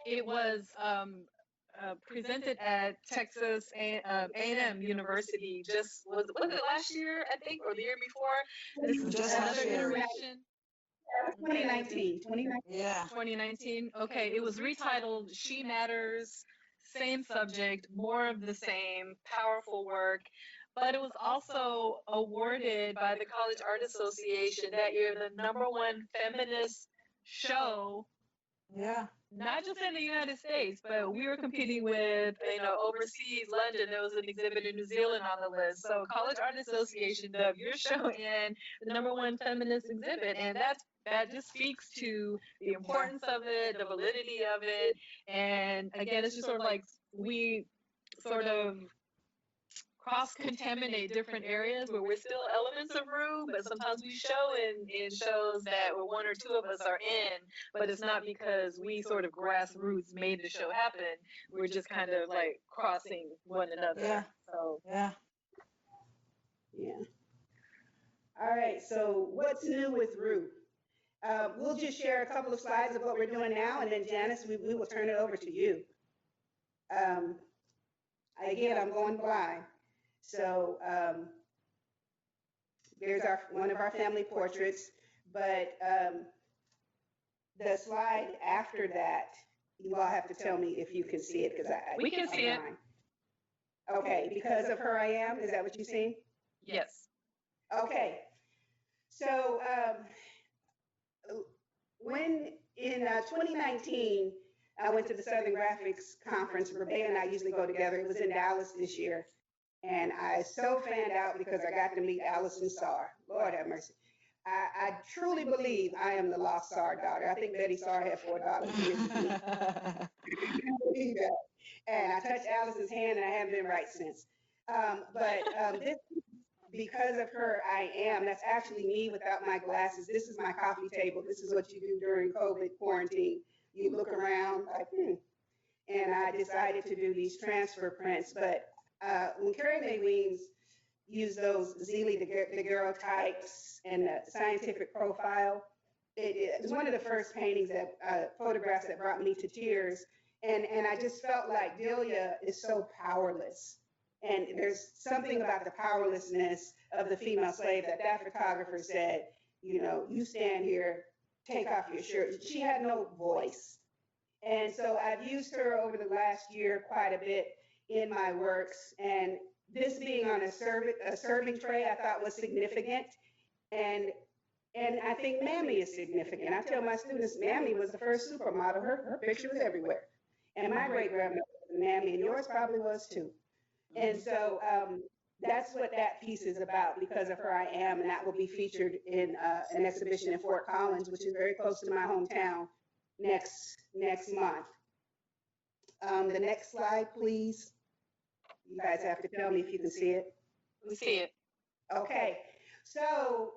it was presented at Texas A&M University. Just was it last year, I think, or the year before? This is Just another last year. iteration. 2019. Yeah. 2019. Okay, it was retitled "She Matters." Same subject, more of the same, powerful work. But it was also awarded by the College Art Association that year the #1 feminist show. Yeah. Not just in the United States, but we were competing with, you know, overseas, London. There was an exhibit in New Zealand on the list. So College Art Association dubbed your show in the #1 feminist exhibit, and that just speaks to the importance of it, the validity of it, and again, it's just sort of like we sort of cross-contaminate different areas where we're still elements of Roux, but sometimes we show in shows that where one or two of us are in, but it's not because we sort of grassroots made the show happen. We're just kind of like crossing one another. Yeah. So Yeah. Yeah. All right. So what's new with Roux? We'll just share a couple of slides of what we're doing now, and then Janice, we will turn it over to you. Again, I'm going blind. So there's one of our family portraits, but the slide after that, you all have to tell me if you can see it, because we can see it. Okay, because of Her I Am, is that what you see? Yes. Okay. So when in 2019, I went to the Southern Graphics Conference. Rebecca and I usually go together. It was in Dallas this year. And I so fanned out because I got to meet Allison Sarr. Lord have mercy. I truly believe I am the lost Sarr daughter. I think Betty Sarr had 4 daughters. I believe that. And I touched Allison's hand, and I haven't been right since. But this, because of Her I Am, that's actually me without my glasses. This is my coffee table. This is what you do during COVID quarantine. You look around like, And I decided to do these transfer prints. But when Carrie Mae Weems use those Zealy daguerreotypes and the scientific profile. It was one of the first paintings that photographs that brought me to tears. And I just felt like Delia is so powerless. And there's something about the powerlessness of the female slave that that photographer said, you know, you stand here, take off your shirt. She had no voice. And so I've used her over the last year quite a bit in my works. And this being on a serving tray, I thought was significant. And and I think Mammy is significant. I tell my students, Mammy was the first supermodel. Her picture was everywhere. And my great grandmother was Mammy, and yours probably was too. And so that's what that piece is about because of her I am, and that will be featured in an exhibition in Fort Collins, which is very close to my hometown, next month. The next slide, please. You guys have to tell me if you can see it. We see it. Okay, so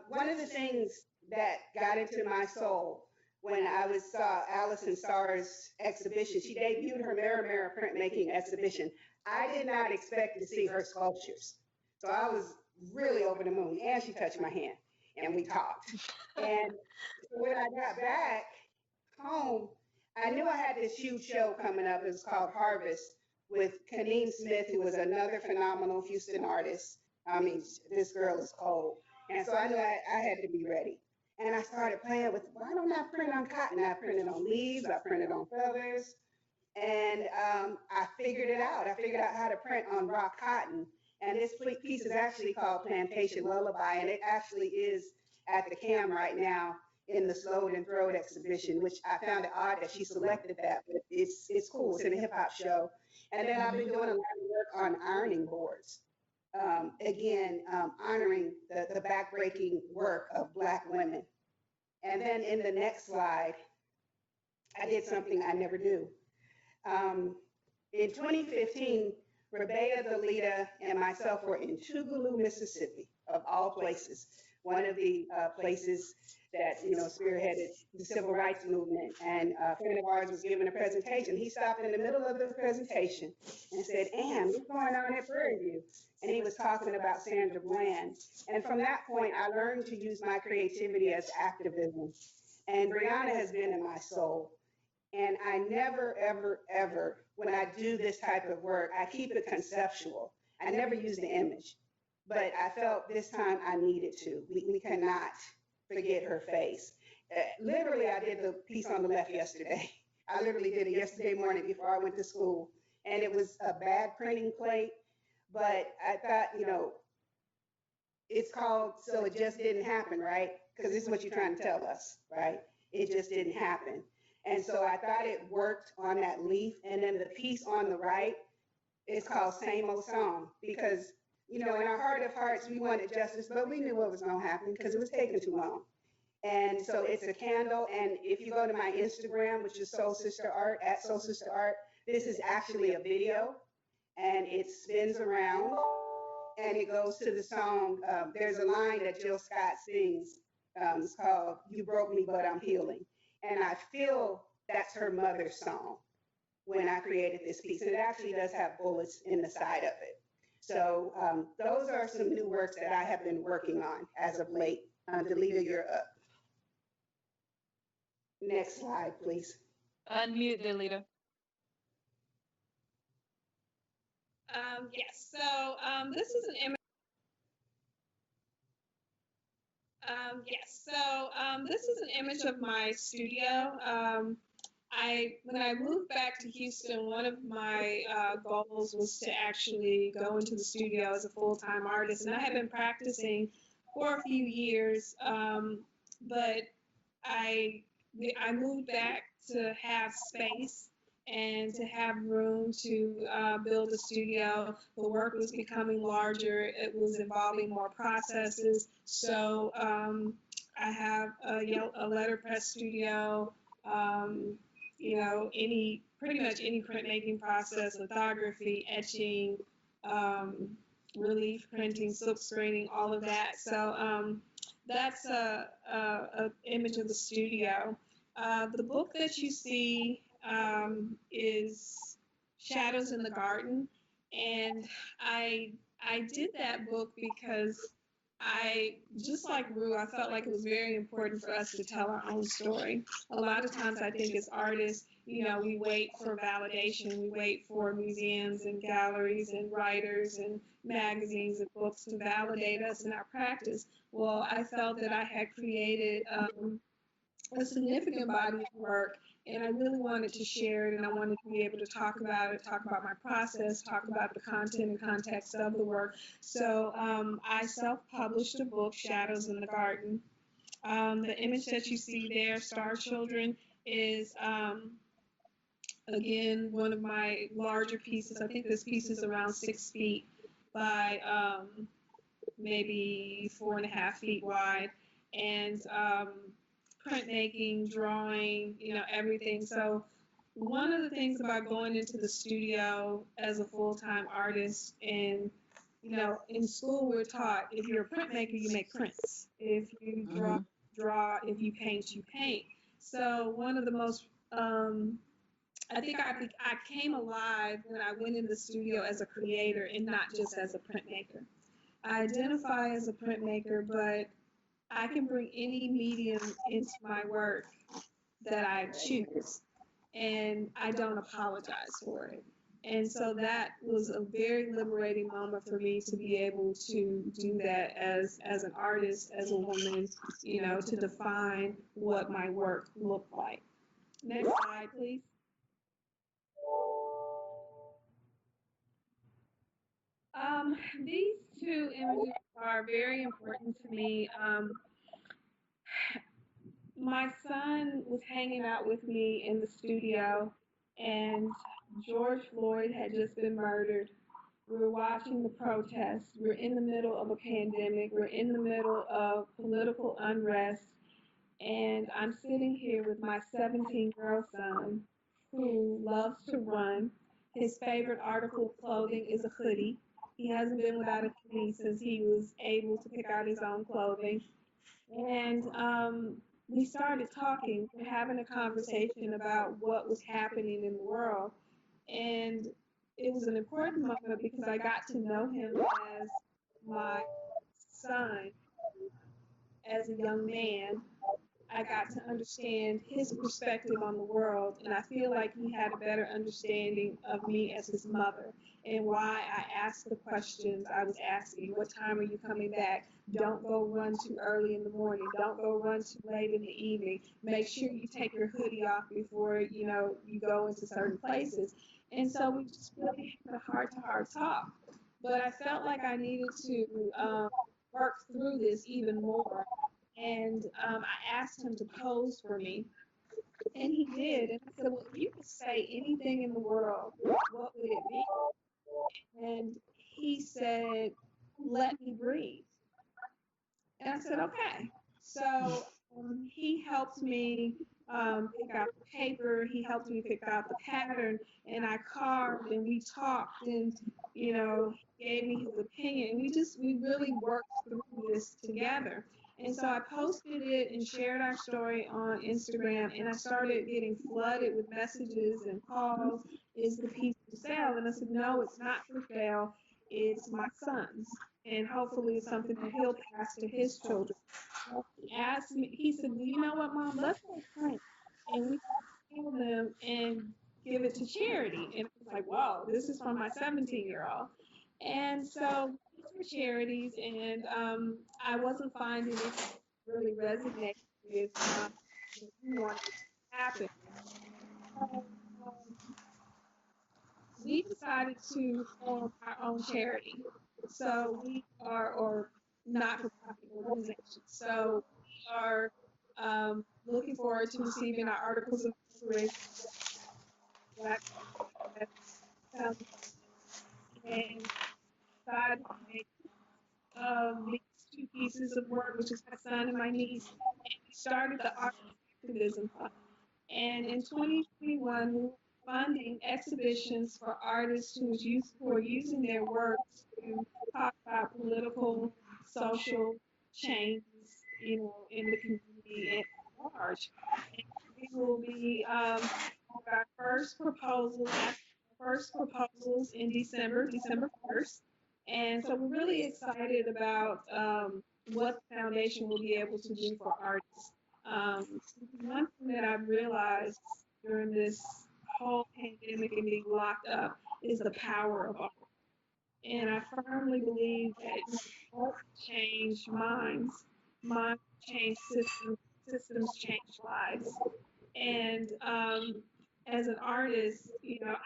one of the things that got into my soul when I saw Alison Starr's exhibition, she debuted her Mirror printmaking exhibition. I did not expect to see her sculptures. So I was really over the moon, and she touched my hand, and we talked. And when I got back home, I knew I had this huge show coming up. It was called Harvest with Kaneen Smith, who was another phenomenal Houston artist. I mean, this girl is cold. And so I knew I had to be ready. And I started playing with, why don't I print on cotton? I printed on leaves, I printed on feathers. And I figured it out. I figured out how to print on raw cotton. And this piece is actually called Plantation Lullaby. And it actually is at the CAM right now in the Slowed and Throwed exhibition, which I found it odd that she selected that, but it's cool. It's in a hip hop show. And then I've been doing a lot of work on ironing boards. Again, honoring the backbreaking work of Black women. And then in the next slide, I did something I never do. In 2015, Rebea, Delita, and myself were in Tougaloo, Mississippi, of all places, one of the places that, you know, spearheaded the civil rights movement. And a friend of ours was giving a presentation. He stopped in the middle of the presentation and said, Ann, what's going on at Prairie View? And he was talking about Sandra Bland. And from that point, I learned to use my creativity as activism. And Brianna has been in my soul. And I never, ever, ever, when I do this type of work, I keep it conceptual. I never use the image. But I felt this time I needed to. We cannot forget her face. Literally, I did the piece on the left yesterday. I literally did it yesterday morning before I went to school. And it was a bad printing plate, but I thought, you know, it's called So It Just Didn't Happen, right? Because this is what you're trying to tell us, right? It just didn't happen. And so I thought it worked on that leaf. And then the piece on the right is called Same Old Song, because, you know, in our heart of hearts, we wanted justice, but we knew what was going to happen because it was taking too long. And so it's a candle. And if you go to my Instagram, which is Soul Sister Art, at Soul Sister Art, this is actually a video, and it spins around and it goes to the song. There's a line that Jill Scott sings. It's called You Broke Me, But I'm Healing. And I feel that's her mother's song when I created this piece. And it actually does have bullets in the side of it. So those are some new works that I have been working on as of late. Delita, you're up. Next slide, please. Unmute, Delita. Yes. So this is an image. Yes. So this is an image of my studio. When I moved back to Houston, one of my goals was to actually go into the studio as a full-time artist, and I had been practicing for a few years, but I moved back to have space and to have room to build a studio. The work was becoming larger. It was involving more processes. So I have a letterpress studio, you know, pretty much any printmaking process, lithography, etching, relief printing, silk screening, all of that. So that's a image of the studio. The book that you see is Shadows in the Garden, and I I did that book because just like Rue, I felt like it was very important for us to tell our own story. A lot of times I think as artists, we wait for validation. We wait for museums and galleries and writers and magazines and books to validate us in our practice. Well, I felt that I had created a significant body of work, and I really wanted to share it, and I wanted to be able to talk about it, talk about my process, talk about the content and context of the work. So I self-published a book, Shadows in the Garden. The image that you see there, Star Children, is again one of my larger pieces. I think this piece is around 6 feet by maybe 4.5 feet wide, and printmaking, drawing, everything. So one of the things about going into the studio as a full-time artist, and in school we're taught if you're a printmaker, you make prints. If you draw. If you paint, you paint. So one of the most I think I came alive when I went in the studio as a creator and not just as a printmaker. I identify as a printmaker, but I can bring any medium into my work that I choose, and I don't apologize for it. And so that was a very liberating moment for me to be able to do that as an artist, as a woman, to define what my work looked like. Next slide, please. These two images are very important to me. My son was hanging out with me in the studio, and George Floyd had just been murdered. We were watching the protests. We're in the middle of a pandemic. We're in the middle of political unrest. And I'm sitting here with my 17-year-old son who loves to run. His favorite article of clothing is a hoodie. He hasn't been without a hoodie since he was able to pick out his own clothing. And we started talking, having a conversation about what was happening in the world. And it was an important moment because I got to know him as my son, as a young man. I got to understand his perspective on the world, and I feel like he had a better understanding of me as his mother and why I asked the questions I was asking. What time are you coming back? Don't go run too early in the morning. Don't go run too late in the evening. Make sure you take your hoodie off before you go into certain places. And so we just really had a heart-to-heart talk. But I felt like I needed to work through this even more, and I asked him to pose for me, and he did. And I said, well, if you could say anything in the world, what would it be? And he said, let me breathe. And I said, okay. So he helped me pick out the paper. He helped me pick out the pattern, and I carved, and we talked, and he gave me his opinion. And we really worked through this together. And so I posted it and shared our story on Instagram, and I started getting flooded with messages and calls. Is the piece for sale? And I said, no, it's not for sale. It's my son's, and hopefully it's something that he'll pass to his children. He asked me, he said, well, you know what, Mom, let's make print, and we can steal them and give it to charity. And I was like, wow, this is from my 17-year-old. And so these were charities, and I wasn't finding it really resonate with what we wanted to happen. So, we decided to form our own charity. So we are, or not-for-profit organization. So we are looking forward to receiving our articles of incorporation, Black and decided to make these two pieces of work, which is my son and my niece. And we started the Art Activism Fund. And in 2021, we were funding exhibitions for artists who are using their works to talk about political, social changes, in the community at large. And we will be our first proposals in December 1st. And so we're really excited about what the foundation will be able to do for artists. One thing that I've realized during this whole pandemic and being locked up is the power of art. And I firmly believe that art change minds, minds change systems, systems change lives. And as an artist,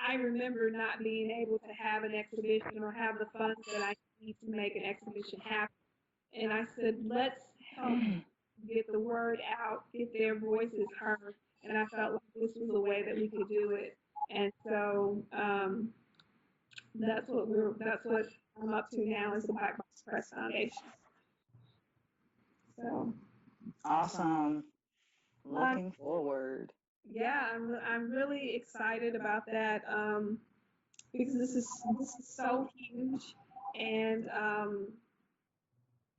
I remember not being able to have an exhibition or have the funds that I need to make an exhibition happen. And I said, let's help get the word out, get their voices heard. And I felt like this was a way that we could do it. And so that's what I'm up to now is the Black Box Press Foundation. So Awesome. Looking forward. Yeah, I'm really excited about that because this is so huge, and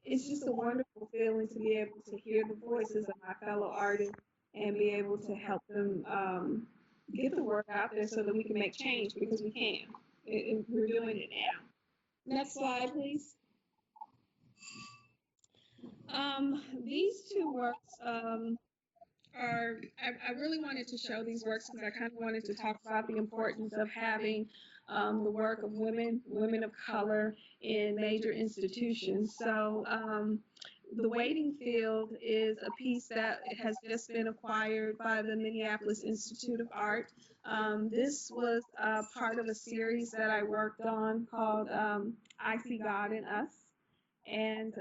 it's just a wonderful feeling to be able to hear the voices of my fellow artists and be able to help them get the word out there so that we can make change because we can. We're doing it now. Next slide, please. These two works I really wanted to show these works because I kind of wanted to talk about the importance of having the work of women of color in major institutions. So the Waiting Field is a piece that has just been acquired by the Minneapolis Institute of Art. This was part of a series that I worked on called I See God in Us. And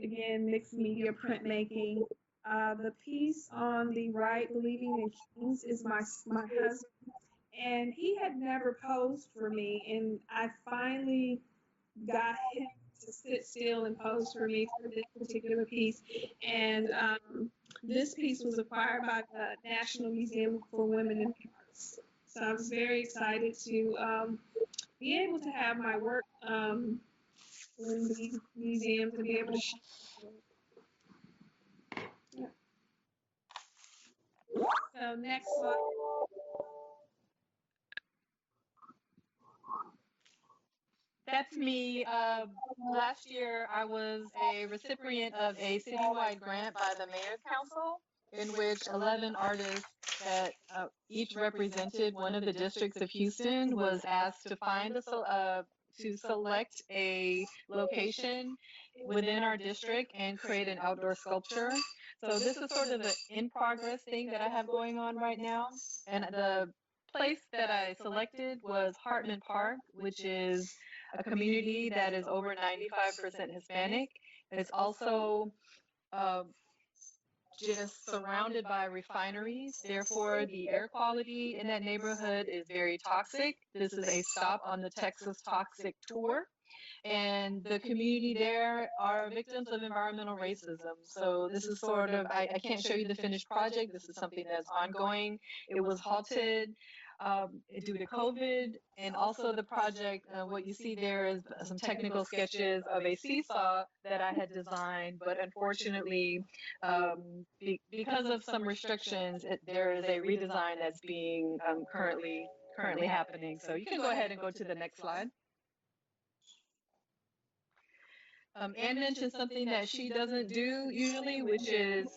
again, mixed media printmaking. The piece on the right, Believing in Kings, is my husband, and he had never posed for me, and I finally got him to sit still and pose for me for this particular piece. And this piece was acquired by the National Museum for Women in the Arts. So I was very excited to be able to have my work in these museums and be able to show. Yeah. So next slide. That's me. Last year, I was a recipient of a citywide grant by the Mayor's Council, in which 11 artists that each represented one of the districts of Houston was asked to to select a location within our district and create an outdoor sculpture. So this is sort of an in-progress thing that I have going on right now, and the place that I selected was Hartman Park, which is a community that is over 95% Hispanic. It's also uh, just surrounded by refineries. Therefore, the air quality in that neighborhood is very toxic. This is a stop on the Texas Toxic Tour. And the community there are victims of environmental racism. So this is sort of, I can't show you the finished project. This is something that's ongoing. It was halted due to COVID, and also the project, what you see there is some technical sketches of a seesaw that I had designed, but unfortunately, because of some restrictions, there is a redesign that's being currently happening. So you can go ahead and go to the next slide. Anne mentioned something that she doesn't do usually, which is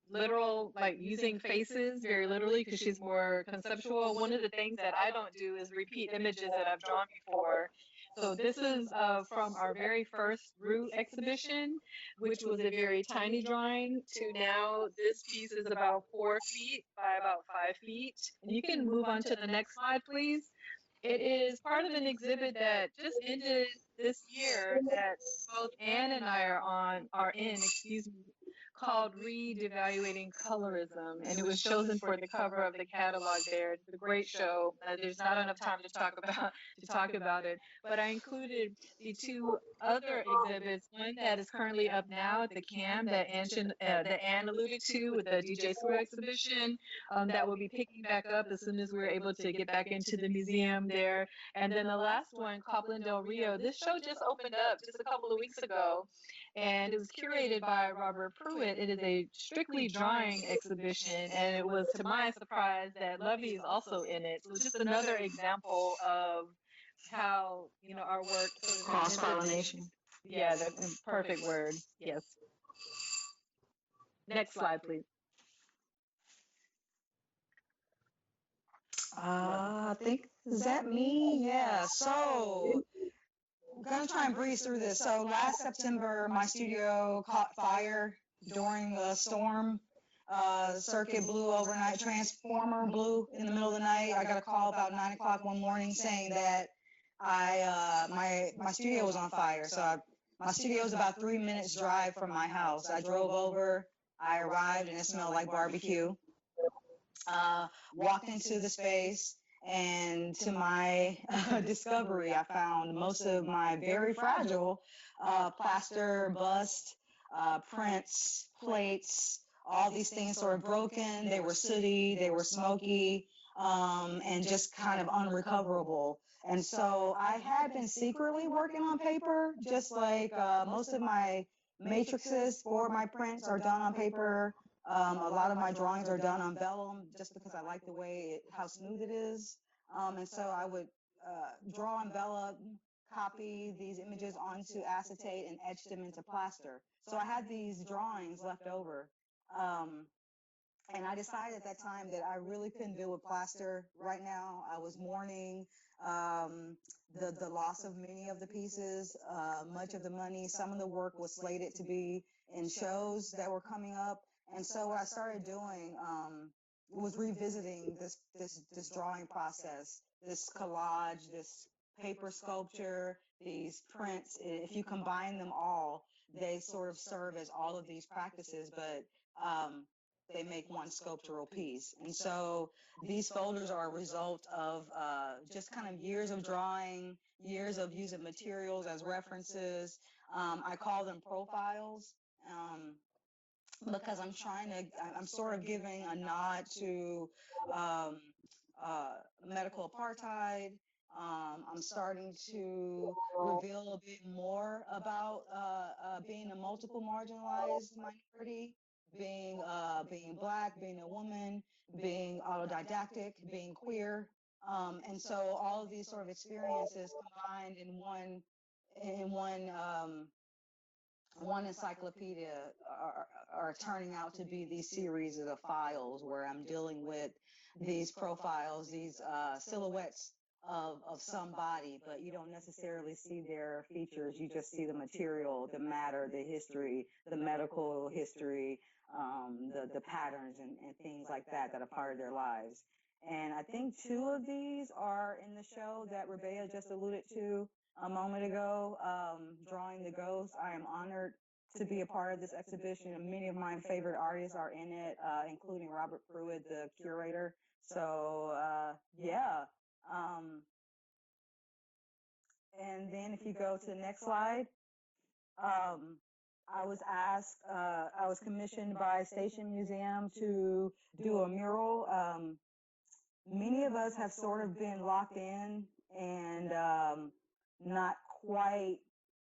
literal, like using faces very literally, because she's more conceptual. One of the things that I don't do is repeat images that I've drawn before. So this is from our very first Roux exhibition, which was a very tiny drawing, to now this piece is about 4 feet by about 5 feet. And you can move on to the next slide, please. It is part of an exhibit that just ended this year that both Anne and I are in, called Redevaluating Colorism, and it was chosen for the cover of the catalog there. It's a great show. There's not enough time to talk about it, but I included the two other exhibits. One that is currently up now at the CAM that Anne alluded to with the DJ Screw exhibition, that will be picking back up as soon as we're able to get back into the museum there. And then the last one, Copland Del Rio. This show just opened up just a couple of weeks ago, and it was curated by Robert Pruitt. It is a strictly drawing exhibition, and it was to my surprise that Lovey is also in it. So just another example of how, you know, our work sort of Cross intended. pollination. Yeah, the perfect word. Yes. Next slide, please. I think, is that me? Yeah. So I'm gonna try and breeze through this. So last September, my studio caught fire during the storm. Circuit blew overnight. Transformer blew in the middle of the night. I got a call about 9 o'clock one morning saying that my studio was on fire. So my studio is about 3 minutes drive from my house. I drove over. I arrived and it smelled like barbecue. Walked into the space, and to my discovery, I found most of my very fragile plaster, bust, prints, plates, all these things sort of broken. They were sooty, they were smoky, and just kind of unrecoverable. And so I had been secretly working on paper, just like most of my matrices for my prints are done on paper. A lot of my drawings are done on vellum just because I like the way how smooth it is. And so I would draw on vellum, copy these images onto acetate, and etch them into plaster. So I had these drawings left over. And I decided at that time that I really couldn't deal with plaster right now. I was mourning the loss of many of the pieces, much of the money. Some of the work was slated to be in shows that were coming up. And so what I started doing was revisiting this drawing process, this collage, this paper sculpture, these prints. If you combine them all, they sort of serve as all of these practices, but they make one sculptural piece. And so these folders are a result of just kind of years of drawing, years of using materials as references. I call them profiles. Because I'm sort of giving a nod to um, medical apartheid. I'm starting to reveal a bit more about being a multiple marginalized minority, being Black, being a woman, being autodidactic, being queer. And so all of these sort of experiences combined in one encyclopedia are turning out to be these series of files where I'm dealing with these profiles, these silhouettes of somebody, but you don't necessarily see their features. You just see the material, the matter, the history, the medical history, the patterns and things like that that are part of their lives. And I think two of these are in the show that Rebecca just alluded to a moment ago, Drawing the Ghost. I am honored to be a part of this exhibition. Many of my favorite artists are in it, including Robert Pruitt, the curator. So, yeah. And then if you go to the next slide, I was commissioned by Station Museum to do a mural. Many of us have sort of been locked in and not quite,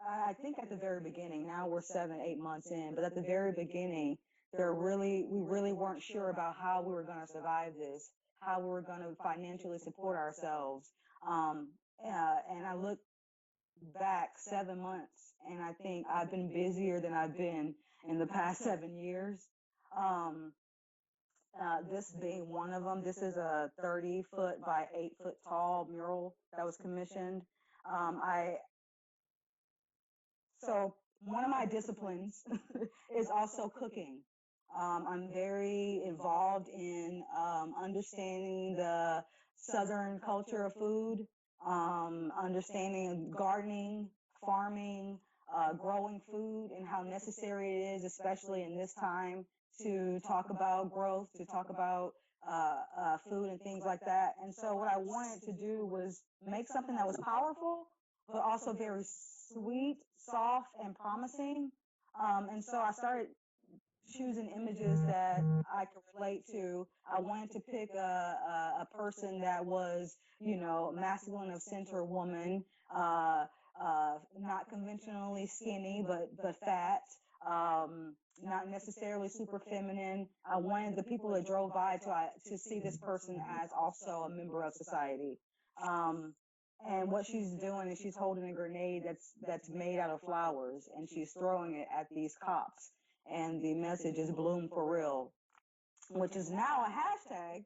I think at the very beginning, now we're 7, 8 months in, but at the very beginning, we really weren't sure about how we were going to survive this, how we were going to financially support ourselves. And I look back 7 months, and I think I've been busier than I've been in the past 7 years. This being one of them. This is a 30-foot by 8-foot tall mural that was commissioned. So one of my disciplines is also cooking. I'm very involved in understanding the Southern culture of food, understanding gardening, farming, growing food, and how necessary it is, especially in this time, to talk about growth, to talk about food and things like that. And so what I wanted to do was make something that was powerful, but also very sweet, soft, and promising. And so I started choosing images that I could relate to. I wanted to pick a person that was, masculine of center woman, not conventionally skinny, but fat, not necessarily super feminine. I wanted the people that drove by to see this person as also a member of society. And what she's doing is she's holding a grenade that's made out of flowers, and she's throwing it at these cops. And the message is "Bloom for real," which is now a hashtag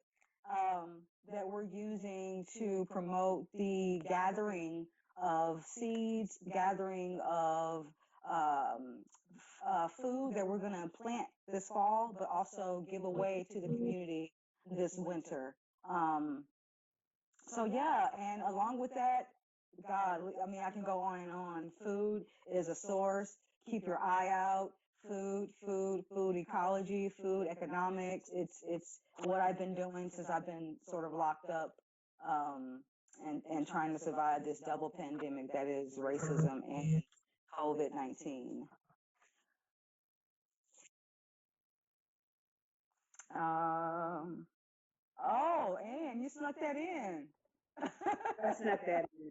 that we're using to promote the gathering of seeds, gathering of food that we're going to plant this fall, but also give away to the community this winter. So yeah, and along with that, God, I mean, I can go on and on. Food is a source. Keep your eye out. Food ecology, food economics. It's what I've been doing since I've been sort of locked up, and trying to survive this double pandemic that is racism and COVID-19. Oh, and you snuck that in. I snuck that in.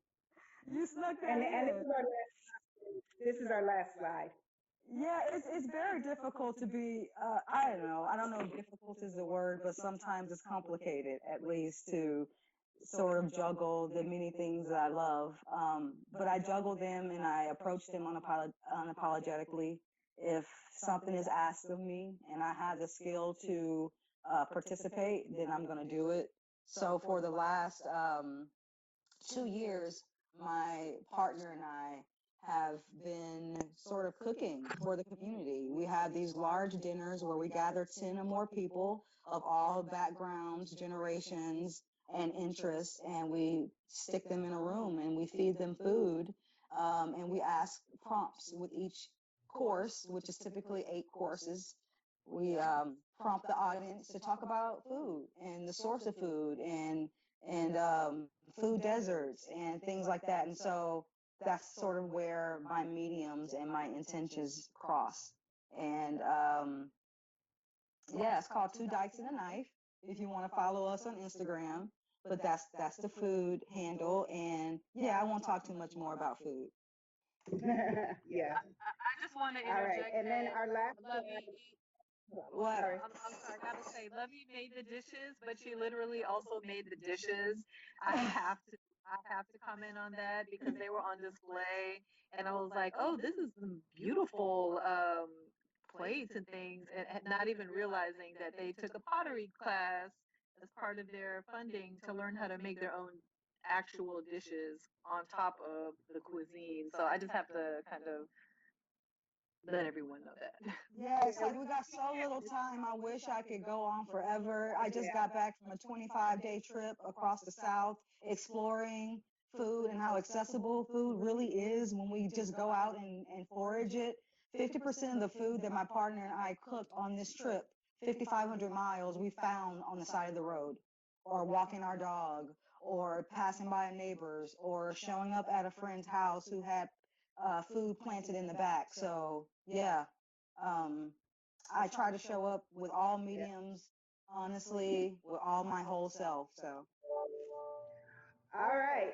You snuck that And in. this is our last slide. Yeah, it's very difficult to be. I don't know if difficult is the word, but sometimes it's complicated, at least to sort of juggle the many things that I love. But I juggle them and I approach them unapologetically. If something is asked of me and I have the skill to participate, then I'm going to do it. So for the last 2 years, my partner and I have been sort of cooking for the community. We have these large dinners where we gather 10 or more people of all backgrounds, generations, and interests, and we stick them in a room and we feed them food. And we ask prompts with each course, which is typically 8 courses. We prompt the audience to talk about food and the source of food and food deserts and things like that. And so that's sort of where my mediums and my intentions cross. And yeah, it's called Two Dykes and a Knife if you want to follow us on Instagram. But that's the food handle. And yeah, I won't talk too much more about food. Yeah. I just want to All right. interject And then that our last Lovey, What? sorry. I'm sorry, I gotta say, Lovey made the dishes, but she literally also made the dishes. I have to, I have to comment on that because they were on display, and I was like, oh, this is some beautiful plates and things, and not even realizing that they took a pottery class as part of their funding to learn how to make their own actual dishes on top of the cuisine. So I just have to kind of let everyone know that. Yeah, it's like we got so little time. I wish I could go on forever. I just got back from a 25-day trip across the South exploring food and how accessible food really is when we just go out and forage it. 50% of the food that my partner and I cooked on this trip, 5,500 miles, we found on the side of the road or walking our dog or passing by a neighbor's or showing up at a friend's house who had food planted in the back. So yeah, I try to show up with all mediums, honestly, with all my whole self. So All right.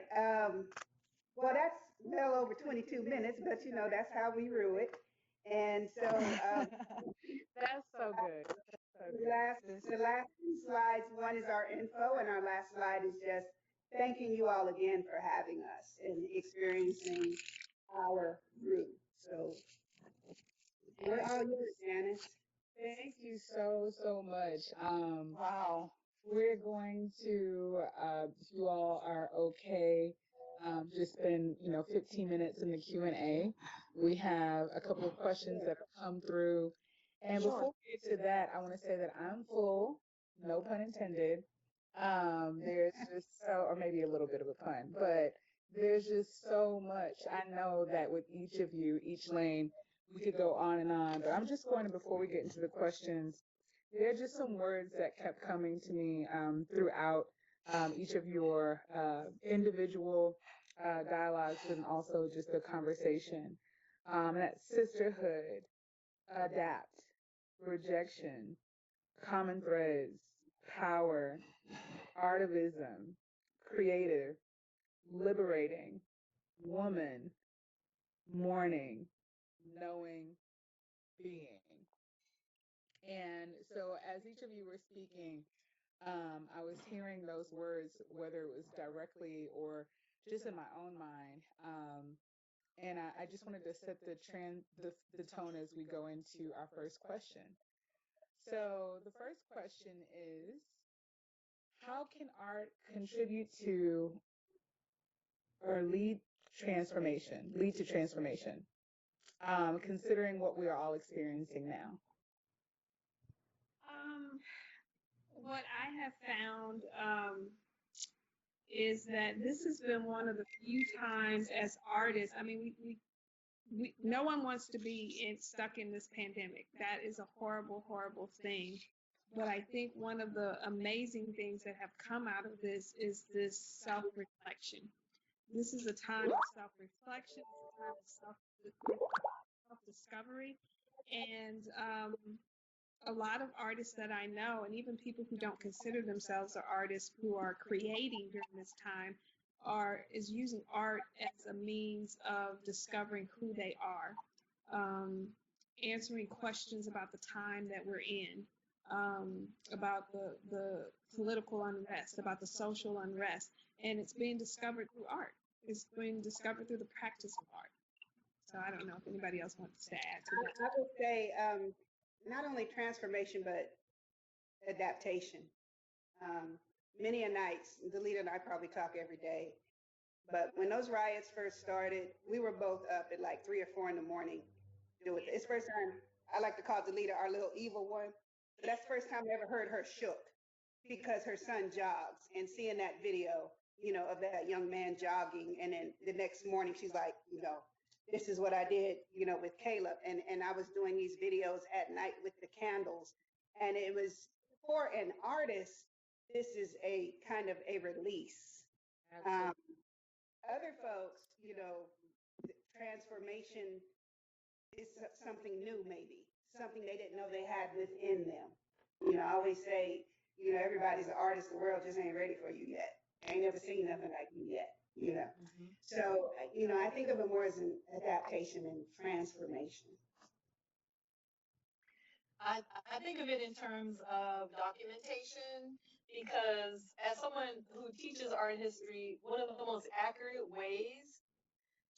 Well, that's well over 22 minutes, but that's how we rue it. And so That's so good. So the good. last the last 2 slides, one is our info, and our last slide is just thanking you all again for having us and experiencing our group. So we're all yours, Janice. Thank you so, so much. wow. We're going to, if you all are okay, just spend 15 minutes in the Q&A. We have a couple of questions that have come through, and Sure. before we get to that, I want to say that I'm full, no pun intended. There's just so, or maybe a little bit of a pun, but there's just so much. I know that with each of you, each lane, we could go on and on, but I'm just going to, before we get into the questions, there are just some words that kept coming to me throughout each of your individual dialogues and also just the conversation. That's sisterhood, adapt, rejection, common threads, power, artivism, creative, liberating, woman, mourning, knowing, being. And so as each of you were speaking, I was hearing those words, whether it was directly or just in my own mind. And I just wanted to set the tone as we go into our first question. So the first question is, how can art contribute to or lead to transformation, considering what we are all experiencing now? What I have found is that this has been one of the few times as artists. I mean, we no one wants to be stuck in this pandemic. That is a horrible, horrible thing. But I think one of the amazing things that have come out of this is this self-reflection. This is a time of self-reflection, it's a time of self-discovery. And a lot of artists that I know, and even people who don't consider themselves artists who are creating during this time, is using art as a means of discovering who they are, answering questions about the time that we're in, about the political unrest, about the social unrest, and it's being discovered through art. It's being discovered through the practice of art. So I don't know if anybody else wants to add to that. I would say not only transformation, but adaptation. Many a nights, Delita and I probably talk every day, but when those riots first started, we were both up at like 3 or 4 in the morning. It's first time, I like to call Delita our little evil one. But that's the first time I ever heard her shook because her son jogs, and seeing that video, of that young man jogging. And then the next morning she's like, this is what I did, with Caleb. And I was doing these videos at night with the candles. And it was, for an artist, this is a kind of a release. Other folks, transformation is something new, maybe something they didn't know they had within them. I always say, everybody's an artist. The world just ain't ready for you yet. I ain't never seen nothing like you yet. So, I think of it more as an adaptation and transformation. I think of it in terms of documentation, because as someone who teaches art history, one of the most accurate ways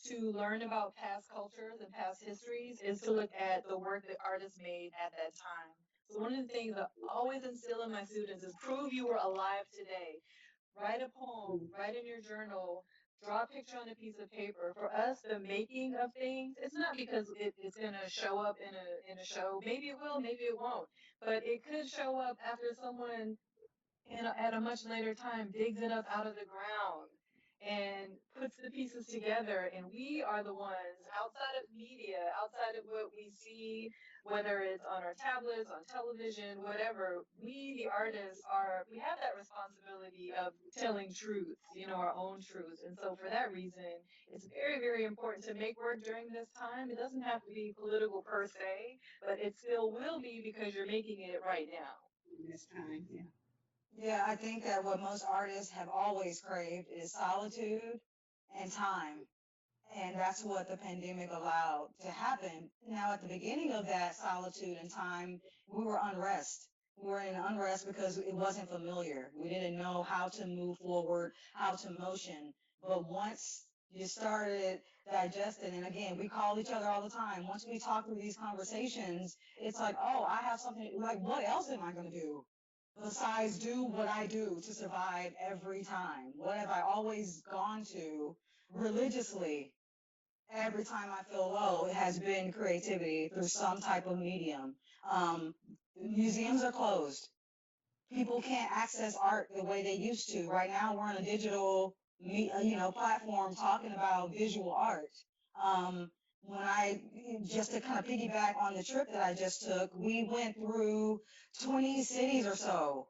to learn about past cultures and past histories is to look at the work that artists made at that time. So one of the things that I always instill in my students is prove you were alive today. Write a poem, write in your journal, draw a picture on a piece of paper. For us, the making of things, it's not because it's going to show up in a show. Maybe it will, maybe it won't. But it could show up after someone at a much later time digs it up out of the ground and puts the pieces together. And we are the ones outside of media, outside of what we see, whether it's on our tablets, on television, whatever. We, the artists, we have that responsibility of telling truths, our own truths. And so for that reason, it's very, very important to make work during this time. It doesn't have to be political per se, but it still will be because you're making it right now. This time, yeah. Yeah, I think that what most artists have always craved is solitude and time. And that's what the pandemic allowed to happen. Now, at the beginning of that solitude and time, we were unrest. We were in unrest because it wasn't familiar. We didn't know how to move forward, how to motion. But once you started digesting, and again, we call each other all the time. Once we talk through these conversations, it's like, oh, I have something, like, what else am I going to do besides do what I do to survive every time? What have I always gone to religiously every time I feel low? It has been creativity through some type of medium. Museums are closed. People can't access art the way they used to. Right now, we're on a digital, platform talking about visual art. Just to kind of piggyback on the trip that I just took, we went through 20 cities or so,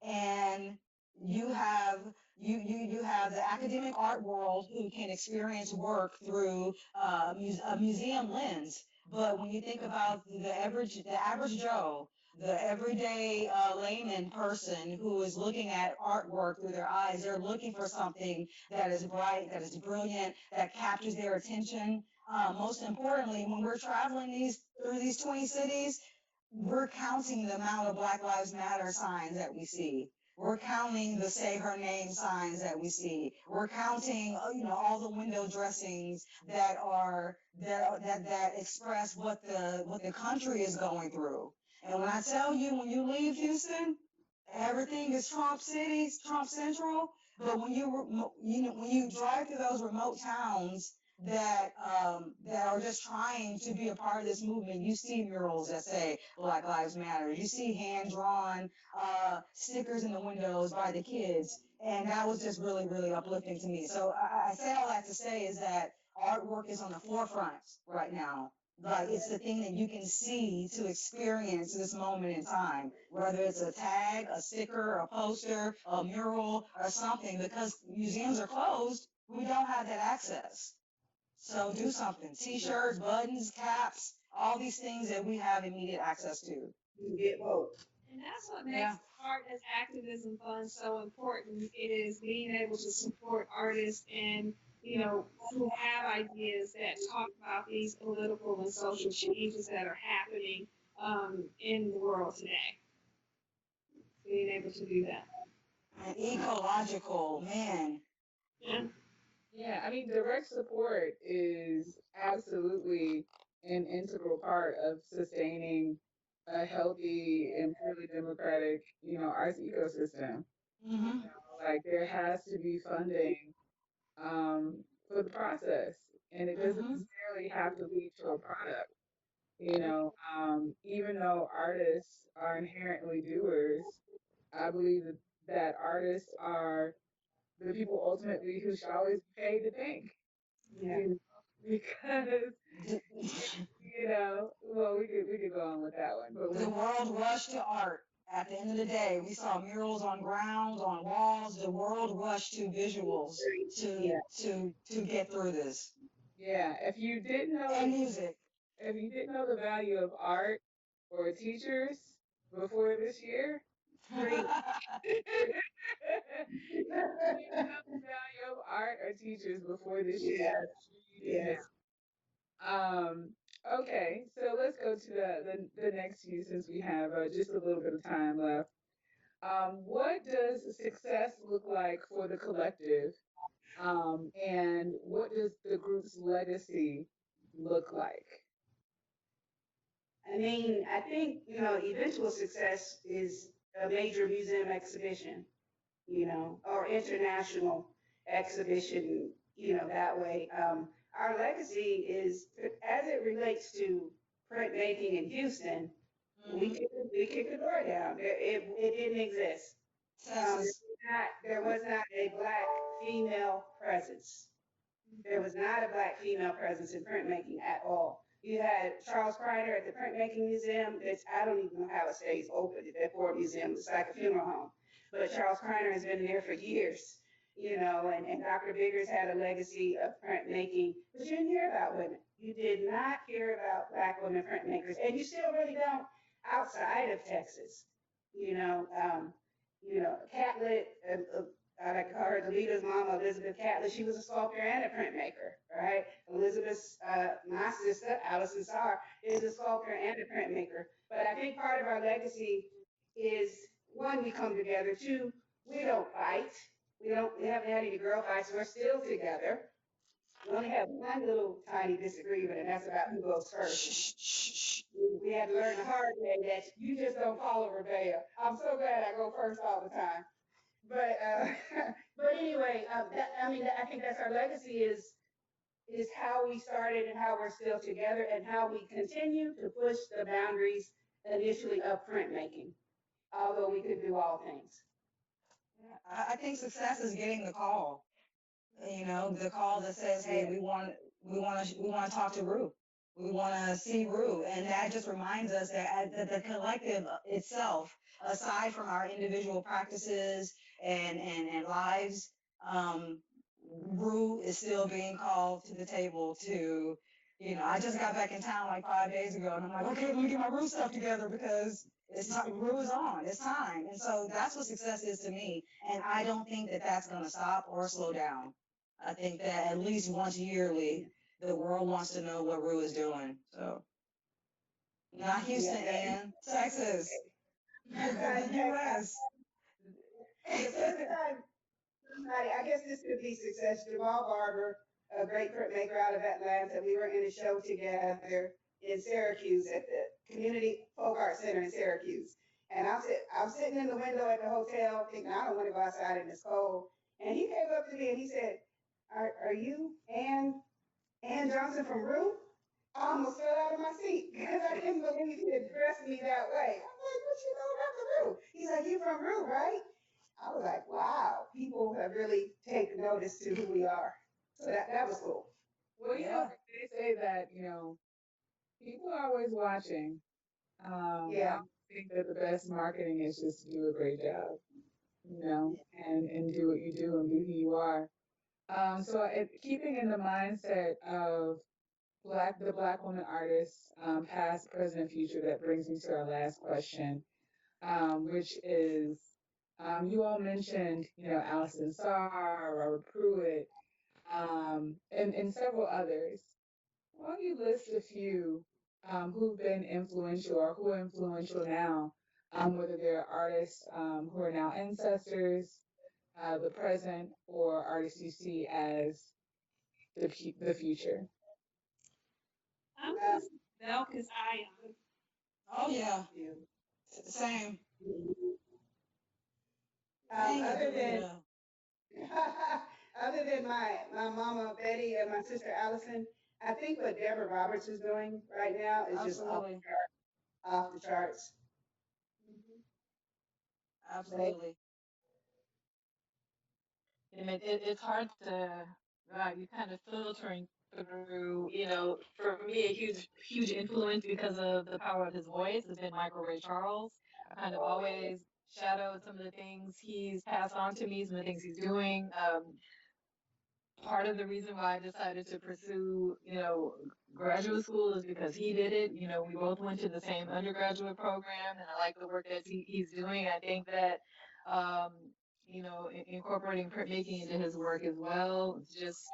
and you have the academic art world who can experience work through a museum lens. But when you think about the average Joe, the everyday layman person who is looking at artwork through their eyes, they're looking for something that is bright, that is brilliant, that captures their attention. Most importantly, when we're traveling through these 20 cities, we're counting the amount of Black Lives Matter signs that we see. We're counting the say her name signs that we see. We're counting, all the window dressings that express what the country is going through. And when I tell you, when you leave Houston, everything is Trump City, Trump Central. But when when you drive through those remote towns that are just trying to be a part of this movement, you see murals that say Black Lives Matter. You see hand drawn stickers in the windows by the kids, and that was just really, really uplifting to me. So I say all that to say is that artwork is on the forefront right now. Like, it's the thing that you can see to experience this moment in time, whether it's a tag, a sticker, a poster, a mural, or something. Because museums are closed, we don't have that access. So do something. T-shirts, buttons, caps, all these things that we have immediate access to. Get woke. And that's what makes art as activism fund so important. It is being able to support artists and, who have ideas that talk about these political and social changes that are happening in the world today. Being able to do that. And ecological, man. Yeah. Yeah, I mean, direct support is absolutely an integral part of sustaining a healthy and purely democratic, arts ecosystem. Mm-hmm. Like, there has to be funding for the process, and it doesn't necessarily have to lead to a product. Even though artists are inherently doers, I believe that artists are the people ultimately who should always be paid to think. Yeah. Because well, we could go on with that one, but The world rushed to art. At the end of the day, we saw murals on ground, on walls. The world rushed to visuals to get through this. yeah, if you didn't know And music. if you didn't know the value of art or teachers before this year, Great. if you didn't know the value of art or teachers before this year, you do now. Yes. Okay, so let's go to the next few since we have just a little bit of time left. What does success look like for the collective? And what does the group's legacy look like? I mean, I think, eventual success is a major museum exhibition, or international exhibition, that way. Our legacy is, as it relates to printmaking in Houston, we kicked the door down. It didn't exist. Texas. There was not a black female presence. There was not a black female presence in printmaking at all. You had Charles Kreiner at the Printmaking Museum. I don't even know how it stays open. That poor museum, it's like a funeral home. But Charles Kreiner has been there for years, and Dr. Biggers had a legacy of printmaking, but you didn't hear about women. You did not hear about black women printmakers, and you still really don't outside of Texas. Catlett, I like to call her Delita's mama, Elizabeth Catlett. She was a sculptor and a printmaker, right? Elizabeth's, my sister, Allison Sarr, is a sculptor and a printmaker. But I think part of our legacy is, one, we come together. Two, we don't fight. We haven't had any girl fights. We're still together. We only have one little tiny disagreement, and that's about who goes first. We had to learn the hard way that you just don't follow Rebecca. I'm so glad I go first all the time. But but anyway, I think that's our legacy is how we started and how we're still together and how we continue to push the boundaries initially of printmaking, although we could do all things. I think success is getting the call. The call that says, "Hey, we want to talk to Roux. We want to see Roux," and that just reminds us that the collective itself, aside from our individual practices and lives, Roux is still being called to the table to. I just got back in town like 5 days ago, and I'm like, okay, let me get my Roux stuff together because Roux is on. It's time, and so that's what success is to me. And I don't think that that's going to stop or slow down. I think that at least once yearly, the world wants to know what Roux is doing. So, not Houston, and Texas, the U.S. And the first time somebody, I guess this could be success, Jamal Barber, a great printmaker out of Atlanta, we were in a show together in Syracuse at the Community Folk Art Center in Syracuse. And I'm sitting in the window at the hotel thinking, I don't want to go outside in this cold. And he came up to me and he said, are you Ann Johnson from Roux? I almost fell out of my seat because I didn't believe he addressed me that way. I'm like, what you know about the Roux? He's like, you from Roux, right? I was like, wow, people have really taken notice to who we are. So that was cool. Well, they say that, people are always watching. Yeah. I think that the best marketing is just to do a great job, and do what you do and be who you are. So keeping in the mindset of the Black woman artists, past, present, and future, that brings me to our last question, which is, you all mentioned, Allison Sarr, Robert Pruitt, and several others. Why don't you list a few who've been influential or who are influential now, whether they're artists who are now ancestors, the present, or artists you see as the future? I'm just Belkis Ion. Oh yeah, same. Other than other than my mama Betty and my sister Allison, I think what Deborah Roberts is doing right now is just off the charts. Absolutely. And it's hard to, you kind of filtering through, for me, a huge influence because of the power of his voice has been Michael Ray Charles. I kind of always shadowed some of the things he's passed on to me, some of the things he's doing. Part of the reason why I decided to pursue, graduate school is because he did it. We both went to the same undergraduate program, and I like the work that he's doing. I think that, incorporating printmaking into his work as well. It's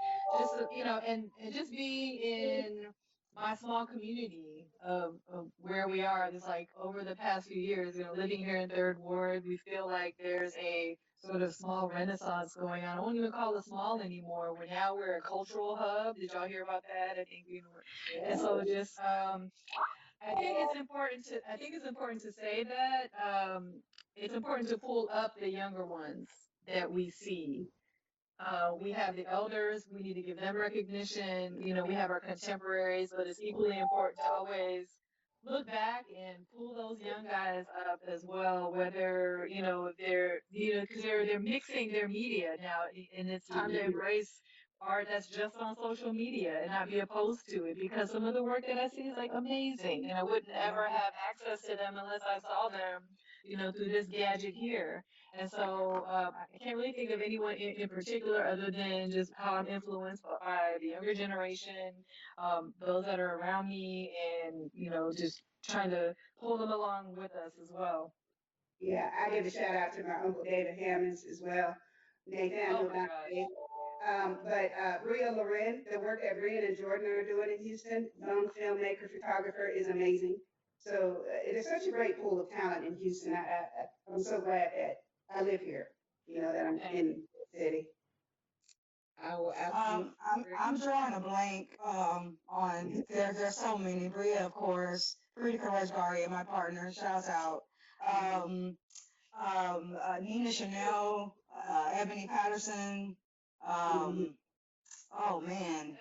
and just being in my small community of where we are. It's like over the past few years, living here in Third Ward, we feel like there's a sort of small renaissance going on. I won't even call it small anymore. We're a cultural hub. Did y'all hear about that? I think and so just I think it's important to say that it's important to pull up the younger ones that we see. We have the elders, we need to give them recognition. We have our contemporaries, but it's equally important to always look back and pull those young guys up as well, whether, if they're, because they're mixing their media now, and it's time to embrace art that's just on social media and not be opposed to it, because some of the work that I see is like amazing, and I wouldn't ever have access to them unless I saw them, through this gadget here. And so I can't really think of anyone in particular other than just how I'm influenced by the younger generation, those that are around me, and, just trying to pull them along with us as well. Yeah, I give a shout out to my uncle David Hammonds as well, Nathaniel Dante. But Bria Loren, the work that Bria and Jordan are doing in Houston, young filmmaker, photographer, is amazing. So it is such a great pool of talent in Houston. I'm so glad that I live here, that I'm in the city. I will absolutely. I'm drawing a blank on there's so many. Bria, of course, Frida Karajgaria, my partner, shouts out. Nina Chanel, Ebony Patterson, oh man,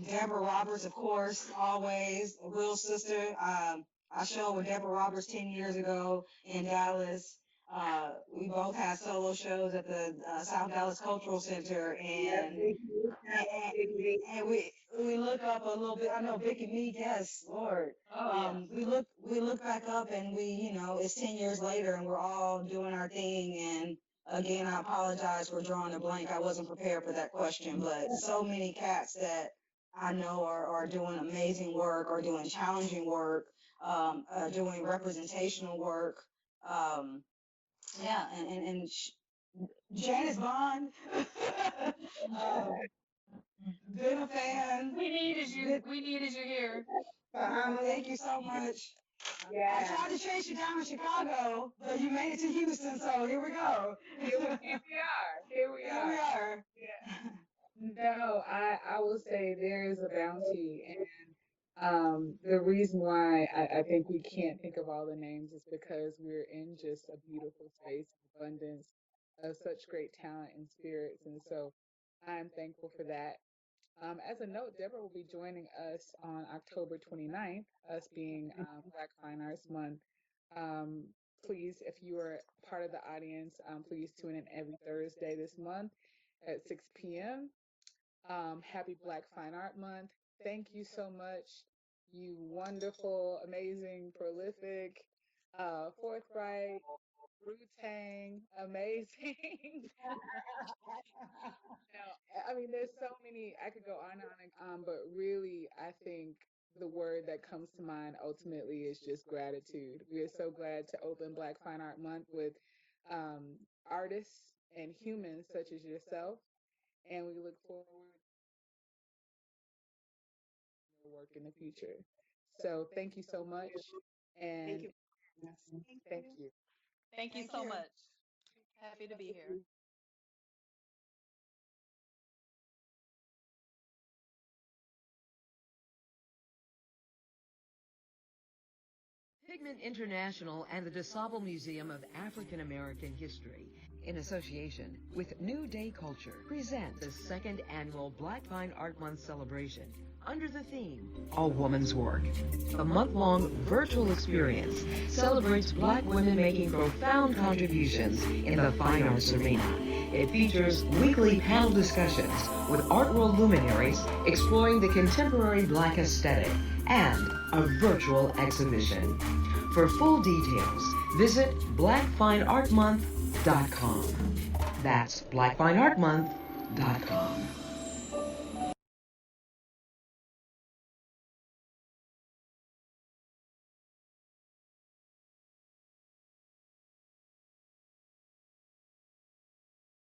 Deborah Roberts, of course, always a real sister. I showed with Deborah Roberts 10 years ago in Dallas. We both had solo shows at the South Dallas Cultural Center, and we look up a little bit. I know Vicky Meek, yes, Lord. We look back up, and it's 10 years later, and we're all doing our thing. And again, I apologize for drawing a blank. I wasn't prepared for that question, but so many cats that I know are doing amazing work, or doing challenging work, doing representational work. Yeah, and Janice Bond, been a fan. We needed you here. Thank you so much. I tried to chase you down in Chicago, but you made it to Houston, so here we go. Here we are. Here we Here we are. are. Yeah. No, I will say there is a bounty, and the reason why I think we can't think of all the names is because we're in just a beautiful space of abundance of such great talent and spirits, and so I'm thankful for that. As a note, Deborah will be joining us on October 29th, us being Black Fine Arts Month. Um, Please, if you are part of the audience, please tune in every Thursday this month at 6 p.m. Happy Black Fine Art Month. Thank you so much, you wonderful, amazing, prolific, forthright, Wu-Tang, amazing. I mean, there's so many, I could go on and on, but really, I think the word that comes to mind ultimately is just gratitude. We are so glad to open Black Fine Art Month with um, artists and humans such as yourself, and we look forward to your work in the future. So thank you so much, and thank you. Thank you Thank so you. much. Happy to be here. Pigment International and the DeSable Museum of African American History, in association with New Day Culture, present the second annual Black Fine Art Month celebration under the theme, A Woman's Work. A month-long virtual experience celebrates Black women making profound contributions in the fine arts arena. It features weekly panel discussions with art world luminaries exploring the contemporary Black aesthetic and a virtual exhibition. For full details, visit blackfineartmonth.com. That's blackfineartmonth.com.